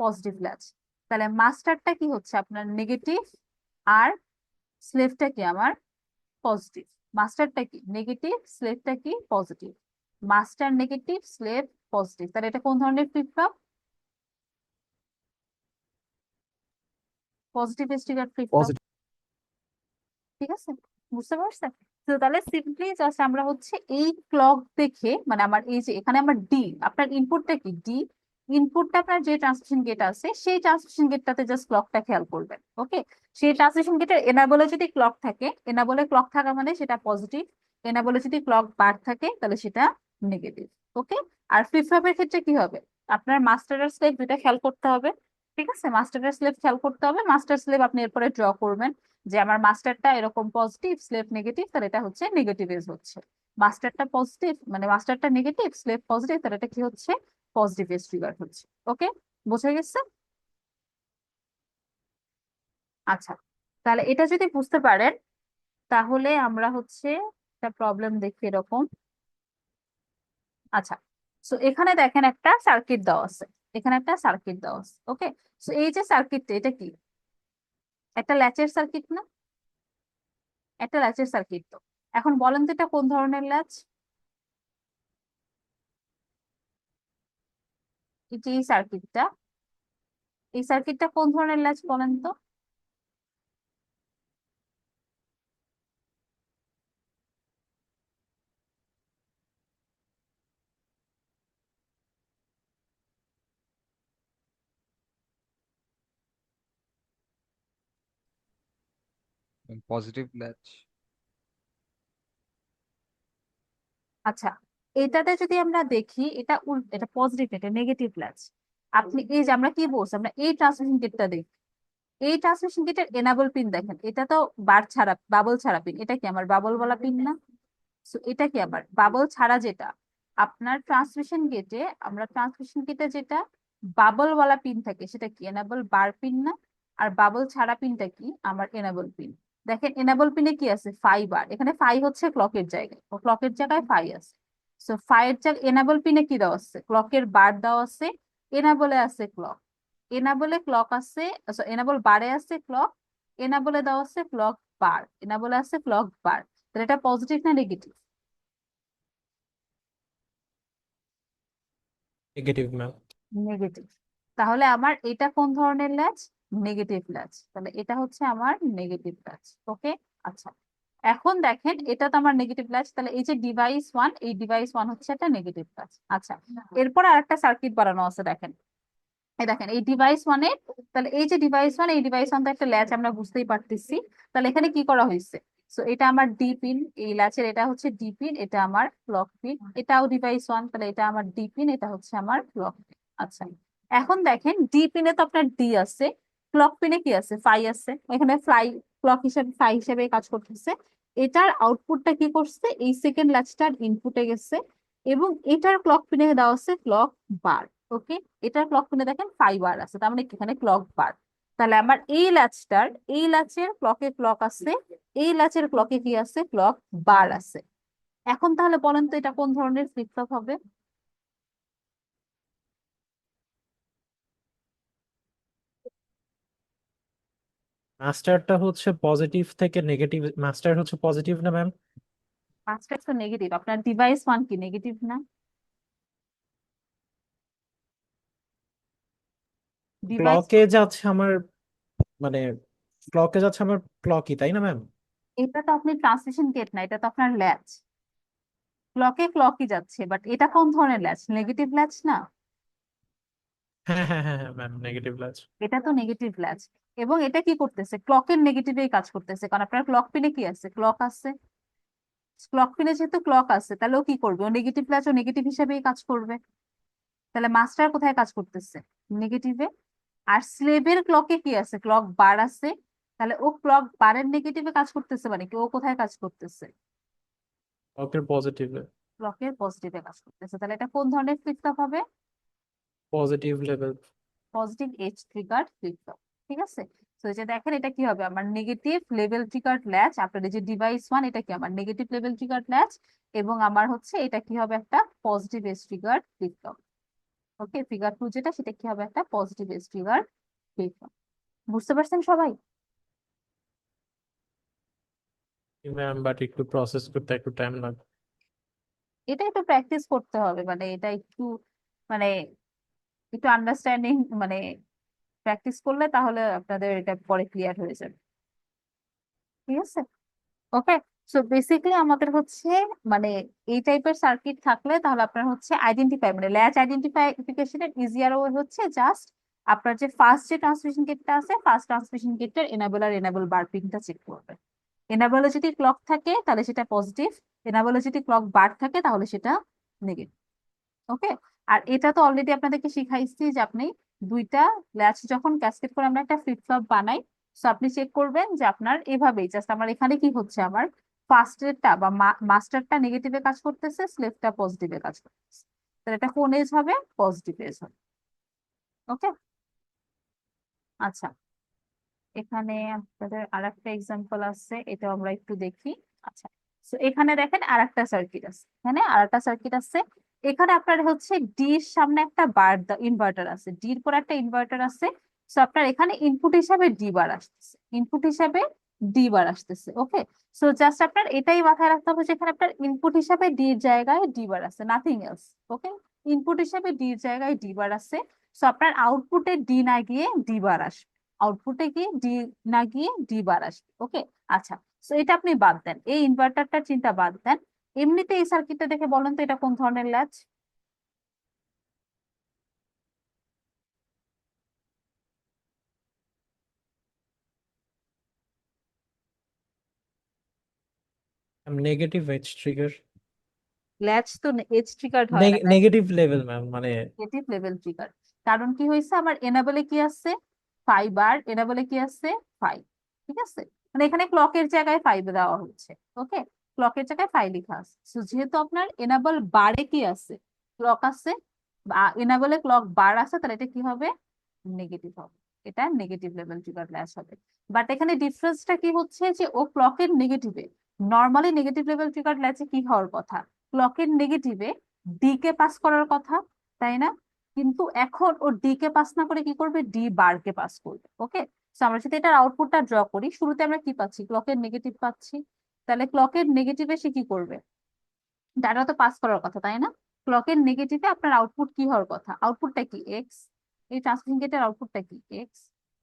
পজিটিভ ল্যাচ। তাহলে মাস্টারটা কি হচ্ছে আপনার নেগেটিভ, আর স্লেভটা কি আমার পজিটিভ। মাস্টারটা কি নেগেটিভ, স্লেভটা কি positive. Master negative, slave positive. তাহলে এটা কোন ধরনের flip flop, positive sticker flip flop.
Positive.
ঠিক আছে, বুঝতে পারছেন? তো তাহলে সিম্পলি জাস্ট আমরা হচ্ছে এই ক্লক দেখে, মানে আমার এই যে এখানে আমার ডি, আপনার ইনপুটটা কি ডি, ইনপুটটা আপনার যে ট্রান্সমিশন গেট আছে সেই ট্রান্সমিশন গেটটাতে জাস্ট ক্লকটা খেয়াল করবেন। ওকে, সেই ট্রান্সমিশন গেটের এনাবলে যদি ক্লক থাকে, এনাবলে ক্লক থাকা মানে সেটা পজিটিভ। এনাবলে যদি ক্লক বার থাকে তাহলে সেটা নেগেটিভ। ওকে, আর ফ্লিপ ফ্লপের ক্ষেত্রে কি হবে, আপনার মাস্টার আর স্লেভ দুটা খেয়াল করতে হবে। ঠিক আছে, মাস্টার আর স্লেভ খেয়াল করতে হবে। মাস্টার স্লেভ আপনি এরপরে ড্র করবেন, যে আমার মাস্টারটা এরকম পজিটিভ, স্লেভ নেগেটিভ, তাহলে এটা হচ্ছে নেগেটিভ এজ হচ্ছে। মাস্টারটা পজিটিভ মানে মাস্টারটা নেগেটিভ, স্লেভ পজিটিভ, তাহলে এটা কি হচ্ছে, পজিটিভ এজ ট্রিগার হচ্ছে। ওকে, বোঝা গেছে? আচ্ছা, তাহলে এটা যদি বুঝতে পারেন তাহলে আমরা হচ্ছে একটা প্রবলেম দেখি এরকম। আচ্ছা, সো এখানে দেখেন একটা সার্কিট দেওয়া আছে, এখানে একটা সার্কিট দেওয়া আছে। ওকে, সো এই যে সার্কিটটা এটা কি, একটা ল্যাচের সার্কিট না, একটা ল্যাচের সার্কিট। তো এখন বলেন তো এটা কোন ধরনের ল্যাচ, এই যে এই সার্কিটটা, এই সার্কিটটা কোন ধরনের ল্যাচ বলেন তো?
Positive latch.
আচ্ছা, এটাতে যদি আমরা দেখি এটা এটা পজিটিভ, এটা নেগেটিভ ল্যাচ। আপনি এই যে আমরা কি বলছি, আমরা এই ট্রান্সমিশন গেটটা দেখি, এই ট্রান্সমিশন গেটের এনাবল পিন দেখেন, এটা তো বার ছাড়া, বাবল ছাড়া পিন। এটা কি আমার বাবল বলা পিন না? সো এটা কি আবার বাবল ছাড়া, যেটা আপনার ট্রান্সমিশন গেটে, আমরা ট্রান্সমিশন গেটে যেটা বাবল ওয়ালা পিন থাকে সেটা কি এনাবল বার পিন না? আর বাবল ছাড়া পিনটা কি আমার এনাবল পিন। দেখেন এনাবল পিনে কি আছে, ফাই বার, এখানে ফাই হচ্ছে ক্লকের জায়গায়, ও ক্লকের জায়গায় ফাই আছে। সো ফাইয়ের জায়গায় এনাবল পিনে কি দেওয়া আছে, ক্লকের বার দেওয়া আছে। এনাবলে আছে ক্লক, এনাবলে ক্লক আছে, এনাবল বারে আছে ক্লক, এনাবলে দেওয়া আছে ক্লক বার, এনাবলে আছে ক্লক বার। তাহলে এটা পজিটিভ না নেগেটিভ?
Negative ma'am.
নেগেটিভ। তাহলে আমার এটা কোন ধরনের ল্যাচ, নেগেটিভ ল্যাচ। তাহলে এটা হচ্ছে আমার নেগেটিভ ল্যাচ। ওকে, আচ্ছা, এখন দেখেন এটা তো আমার নেগেটিভ ল্যাচ, তাহলে এই যে ডিভাইস ওয়ান, এই ডিভাইস ওয়ান হচ্ছে একটা নেগেটিভ ল্যাচ। আচ্ছা, এরপর আরেকটা সার্কিট বানানো আছে দেখেন, এই দেখেন এই ডিভাইস ওয়ানে, তাহলে এই যে ডিভাইস ওয়ান, এই ডিভাইস ওয়ান তো একটা ল্যাচ আমরা বুঝতেই পারতেছি। তাহলে এখানে কি করা হয়েছে, সো এটা আমার ডি পিন, এই ল্যাচের এটা হচ্ছে ডি পিন, এটা আমার ক্লক পিন, এটাও ডিভাইস 1, তাহলে এটা আমার ডি পিন, এটা হচ্ছে আমার ক্লক পিন। আচ্ছা, এখন দেখেন ডি পিনে তো আপনার ডি আছে, ক্লক পিনে কি আছে, ফাই আছে, এখানে ফ্লাই ক্লক হিসেবে ফাই হিসেবে কাজ করতেছে। এটার আউটপুটটা কি করছে, এই সেকেন্ড ল্যাচটার ইনপুটে গেছে, এবং এটার ক্লক পিনে দেওয়া আছে ক্লক বার। ওকে, এটার ক্লক পিনে দেখেন 5 বার আছে, তার মানে কি এখানে ক্লক বার। তাহলে আমার এই ল্যাচটার, এই ল্যাচের ক্লকে ক্লক আছে, এই ল্যাচের ক্লকে কি আছে, ক্লক বার আছে। এখন তাহলে বলেন তো এটা কোন ধরনের ফ্লিপ ফ্লপ হবে?
মাস্টারটা হচ্ছে পজিটিভ থেকে নেগেটিভ, মাস্টার হচ্ছে পজিটিভ না ম্যাম?
মাস্টার তো নেগেটিভ, আপনার ডিভাইস 1 কি নেগেটিভ না? ডিভাইস
ক্লকে যাচ্ছে আমার, মানে ক্লকে যাচ্ছে আমার ক্লকই, তাই না ম্যাম?
এটা তো আপনি ট্রান্সমিশন গেট না, এটা তো আপনার ল্যাচ। ক্লকে ক্লকই যাচ্ছে, বাট এটা কোন ধরনের ল্যাচ, নেগেটিভ ল্যাচ না?
হ্যাঁ হ্যাঁ হ্যাঁ হ্যাঁ ম্যাম, নেগেটিভ লাচ।
এটা তো নেগেটিভ ল্যাচ, এবং এটা কি করতেছে, ক্লকের নেগেটিভেই কাজ করতেছে, কারণ আপনার ক্লক পিনে কি আছে, ক্লক আছে। ক্লক পিনে যেহেতু ক্লক আছে, তাহলে ও কি করবে, ও নেগেটিভ ল্যাচ, ও নেগেটিভ হিসেবেই কাজ করবে। তাহলে মাস্টার কোথায় কাজ করতেছে, নেগেটিভে। আর স্লেভের ক্লকে কি আছে, ক্লক বার আছে, তাহলে ও ক্লক বারের নেগেটিভে কাজ করতেছে, মানে কি ও কোথায় কাজ করতেছে,
ক্লকের পজিটিভে।
ক্লকের পজিটিভে কাজ করতেছে। তাহলে এটা কোন ধরনের ফ্লিপ ফ্লপ হবে,
positive level.
Positive edge triggered flip flop. ঠিক আছে, তো এই যে দেখেন এটা কি হবে, আমার নেগেটিভ লেভেল ট্রিগার্ড ল্যাচ, আপনার এই যে ডিভাইস 1 এটা কি আমার নেগেটিভ লেভেল ট্রিগার্ড ল্যাচ, এবং আমার হচ্ছে এটা কি হবে, একটা positive edge triggered flip flop. Okay, figure 2 যেটা, সেটা কি হবে, একটা positive edge triggered flip flop. বুঝতে পারছেন সবাই?
ম্যাম বাট একটু প্রসেস করতে একটু টাইম লাগবে।
এটা একটু প্র্যাকটিস করতে হবে, মানে এটা একটু, মানে একটু আন্ডারস্ট্যান্ডিং, মানে প্র্যাকটিস করলে তাহলে আপনাদের এটা পরে ক্লিয়ার হয়ে যাবে। ঠিক আছে, ওকে। সো বেসিক্যালি আমাদের হচ্ছে, মানে এই টাইপের সার্কিট থাকলে তাহলে আপনার হচ্ছে আইডেন্টিফাই, মানে ল্যাচ আইডেন্টিফিকেশনের ইজিয়ার ওয়ে হচ্ছে জাস্ট আপনার যে ফার্স্ট যে ট্রান্সমিশন গেটটা আছে, ফার্স্ট ট্রান্সমিশন গেটের এনেবল আর এনেবল বার পিনটা চেক করবে। এনেবলে যদি ক্লক থাকে তাহলে সেটা পজিটিভ, এনেবলে যদি ক্লক বার থাকে তাহলে সেটা নেগেটিভ। ওকে, আর এটা তো অলরেডি আপনাদেরকে শিখাইছি যে আপনি দুইটা ল্যাচ যখন ক্যাসকেড করে আমরা একটা ফ্লিপ ফ্লপ বানাই, তো আপনি চেক করবেন যে আপনার এভাবেই জাস্ট আমার এখানে কি হচ্ছে, আমার ফার্স্টেরটা বা মাস্টারটা নেগেটিভে কাজ করতেছে, স্লেভটা পজিটিভে কাজ করতেছে, তাহলে এটা কোন এজ হবে, পজিটিভ এজ হবে। ওকে, আচ্ছা, এখানে আপনাদের আরেকটা এক্সাম্পল আছে, এটা আমরা একটু দেখি। আচ্ছা, তো এখানে দেখেন আরেকটা সার্কিট আছে, এখানে আরেকটা সার্কিট আছে। এখানে আপনার হচ্ছে ডির সামনে একটা বার ইনভার্টার আছে, ডির পর একটা ইনভার্টার আছে। সো আপনার এখানে ইনপুট হিসাবে ডি বার আসতেছে, ইনপুট হিসাবে ডি বার আসতেছে। ওকে, সো জাস্ট আপনার এটাই মাথায় রাখতে হবে যে এখানে আপনার ইনপুট হিসাবে ডি এর জায়গায় ডি বার আছে, নাথিং এলস। ওকে, ইনপুট হিসাবে ডি এর জায়গায় ডি বার আছে। সো আপনার আউটপুটে ডি না গিয়ে ডি বার আসবে, আউটপুটে গিয়ে ডি না গিয়ে ডি বার আসবে। ওকে, আচ্ছা, তো এটা আপনি বাদ দেন, এই ইনভার্টারটার চিন্তা বাদ দেন। এমনিতে এই সার্কিটটা দেখে বলেন তো এটা কোন ধরনের latch?
Negative edge trigger.
Latch তো এজ ট্রিগার্ড হয় না,
নেগেটিভ লেভেল ম্যাম, মানে
নেগেটিভ লেভেল ট্রিগার। কারণ কি হয়েছে, আমার এনাবলে কি আছে, 5 বার, এনাবলে কি আছে, 5। ঠিক আছে, মানে এখানে ক্লকের জায়গায় 5 দেওয়া হচ্ছে। ওকে, ক্লকের জায়গায় 5 লেখা আছে। So, যেহেতু আপনার এনাবল বারে কি আছে, ক্লক আছে, বা এনাবলে ক্লক বার আছে, তাহলে এটা কি হবে, নেগেটিভ হবে। এটা নেগেটিভ লেভেল ট্রিগার ল্যাচ হবে। বাট এখানে ডিফারেন্সটা কি হচ্ছে, যে ও ক্লকের নেগেটিভে, নর্মালি নেগেটিভ লেভেল ট্রিগার ল্যাচে কি হওয়ার কথা, ক্লকের নেগেটিভে ডি কে পাস করার কথা, তাই না? কিন্তু এখন ও ডি কে পাস না করে কি করবে, ডি বার কে পাস করবে। ওকে, তো আমরা যদি এটার আউটপুটটা ড্র করি, শুরুতে আমরা কি পাচ্ছি, ক্লকের নেগেটিভ পাচ্ছি। তাহলে ক্লকের নেগেটিভে সে কি করবে, ডাটা তো পাস করার কথা, তাই না? ক্লকের নেগেটিভে আপনার আউটপুট কি হওয়ার কথা, আউটপুটটা কি, এক্স। এই ট্রান্সমিশন গেটের আউটপুটটা কি, এক্স।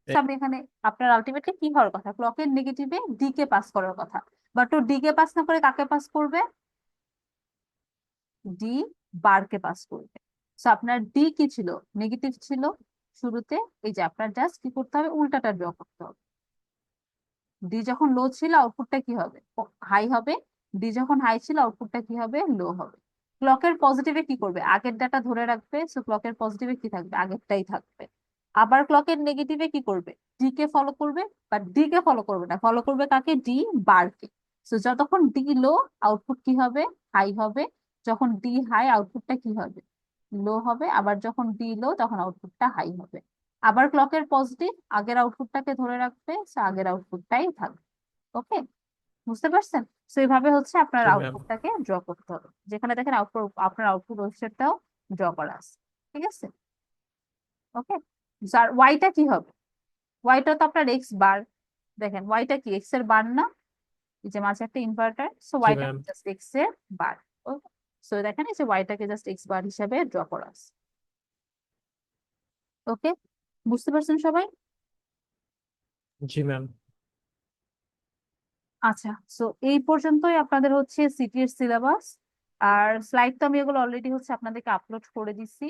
আপনি এখানে আপনার আলটিমেটলি কি হওয়ার কথা, ক্লকের নেগেটিভে ডি কে পাস করার কথা, বাট ও ডি কে পাস না করে কাকে পাস করবে, ডি বার কে পাস করবে। সো আপনার ডি কি ছিল, নেগেটিভ ছিল শুরুতে। এই যে আপনার জাস্ট কি করতে হবে, উল্টাটা ড্র করতে হবে। ডি যখন লো ছিল আউটপুটটা কি হবে, হাই হবে। ডি যখন হাই ছিল আউটপুটটা কি হবে, লো হবে। ক্লকের পজিটিভে কি করবে, আগের ডাটা ধরে রাখবে, সো ক্লকের পজিটিভে কি থাকবে, আগেরটাই থাকবে। আবার ক্লকের নেগেটিভে কি করবে, ডি কে ফলো করবে, বাট ডি কে ফলো করবে না, ফলো করবে কাকে, ডি বারকে। সো যতক্ষণ ডি লো আউটপুট কি হবে, হাই হবে। যখন ডি হাই আউটপুটটা কি হবে, লো হবে। আবার যখন ডি লো তখন আউটপুটটা হাই হবে। আবার ক্লকের পজিটিভ, আগের আউটপুটটাকে ধরে রাখবে, সো আগের আউটপুটটাই থাকবে। ওকে, বুঝতে পারছেন? তো এইভাবে হচ্ছে আপনার
জি ম্যাম।
আউটপুটটাকে ড্র করতে হবে, যেখানে দেখেন আউটপুট, আপনার আউটপুট ওয়েবসাইটটাও ড্র করা আছে। ঠিক আছে, ওকে। আর ওয়াইটা কি হবে, ওয়াইটা তো আপনার এক্স বার। দেখেন ওয়াইটা কি, এক্স এর বার না, এই যে মাঝে একটা ইনভার্টার, সো
জি
ওয়াইটা
ম্যাম।
জাস্ট এক্স এর বার। ওকে, সো দেখেন এই যে ওয়াইটাকে জাস্ট এক্স বার হিসাবে ড্র করা আছে। ওকে, বুঝতে পারছেন সবাই?
জি ম্যাম।
আচ্ছা, সো এই পর্যন্তই আপনাদের হচ্ছে সিটি এর সিলেবাস। আর স্লাইড তো আমি এগুলো অলরেডি হচ্ছে আপনাদেরকে আপলোড করে দিচ্ছি,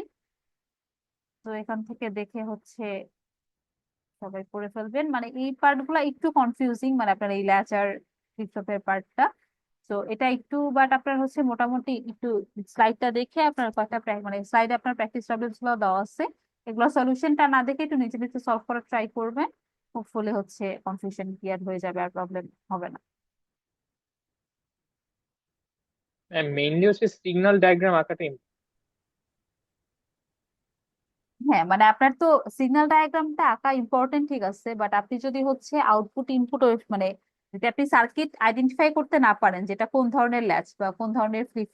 তো এখান থেকে দেখে হচ্ছে সবাই করে ফেলবেন। মানে এই পার্ট গুলা একটু কনফিউজিং, মানে আপনার এই ল্যাচ আর ফ্লিপ-ফ্লপের পার্টটা। তো এটা একটু, বাট আপনার হচ্ছে মোটামুটি একটু স্লাইডটা দেখে আপনার কয়েকটা মানে স্লাইডে আপনার প্র্যাকটিস প্রবলেমস গুলো দেওয়া আছে, এগুলো সলিউশনটা না দেখে একটু নিচে নিচে সলভ করার ট্রাই করবেন। হোপফুলি হচ্ছে কনফিউশন ক্লিয়ার হয়ে যাবে, আর প্রবলেম হবে না।
মেইনলি হচ্ছে সিগন্যাল ডায়াগ্রাম আঁকাটা
হ্যাঁ, মানে আপনার তো সিগন্যাল ডায়াগ্রামটা আঁকা ইম্পর্টেন্ট, ঠিক আছে, বাট আপনি যদি হচ্ছে আউটপুট ইনপুট মানে যদি আপনি সার্কিট আইডেন্টিফাই করতে না পারেন, যেটা কোন ধরনের ল্যাচ বা কোন ধরনের ফ্লিপ